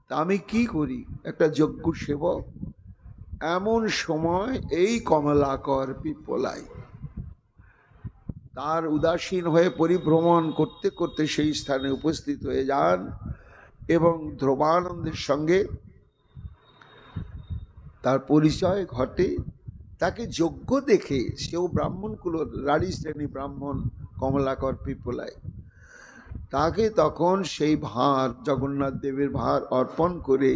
তা আমি কি করি, একটা যোগ্য সেবক। এমন সময় এই কমলাকর পিপলায় তার উদাসীন হয়ে পরিভ্রমণ করতে করতে সেই স্থানে উপস্থিত হয়ে যান এবং ধ্রুবানন্দের সঙ্গে তার পরিচয় ঘটে। তাকে যোগ্য দেখে, সেও ব্রাহ্মণ কুল, রাঢ়ী শ্রেণী ব্রাহ্মণ কমলাকর পিপলায়, তাকে তখন সেই ভার, জগন্নাথ দেবের ভার অর্পণ করে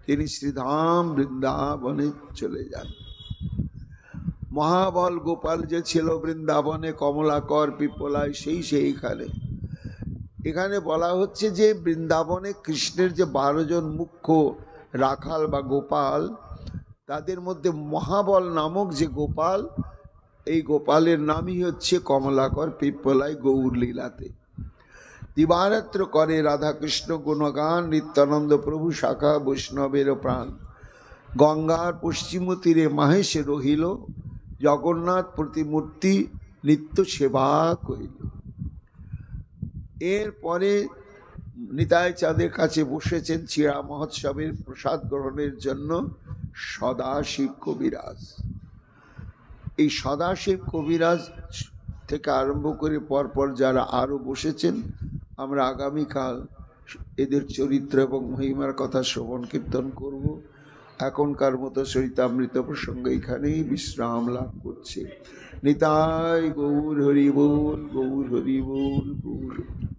তিনি শ্রীধাম বৃন্দাবনে চলে যান। মহাবল গোপাল যে ছিল বৃন্দাবনে, কমলাকর পিপলায় সেইখানে। এখানে বলা হচ্ছে যে বৃন্দাবনে কৃষ্ণের যে 12 জন মুখ্য রাখাল বা গোপাল, তাদের মধ্যে মহাবল নামক যে গোপাল, এই গোপালের নামই হচ্ছে কমলাকর পিপলায় গৌর লীলাতে। দিবারাত্র করে রাধাকৃষ্ণ গুণগান, নিত্যানন্দ প্রভু শাখা বৈষ্ণবের প্রাণ। গঙ্গার পশ্চিম তীরে মাহেশে রহিল, জগন্নাথ প্রতিমূর্তি নিত্য সেবা করিল। এরপরে নিতাই চাঁদের কাছে বসেছেন চিরা মহোৎসবের প্রসাদ গ্রহণের জন্য সদাশিব কবিরাজ। এই সদাশিব কবিরাজ থেকে আরম্ভ করে পরপর যারা আরো বসেছেন, আমরা আগামীকাল এদের চরিত্র এবং মহিমার কথা শ্রবণ কীর্তন করব। এখনকার মতো চরিতামৃত প্রসঙ্গ এখানেই বিশ্রাম লাভ করছে। নিতাই গৌর হরি বল, গৌর হরি বল, গৌর হরি।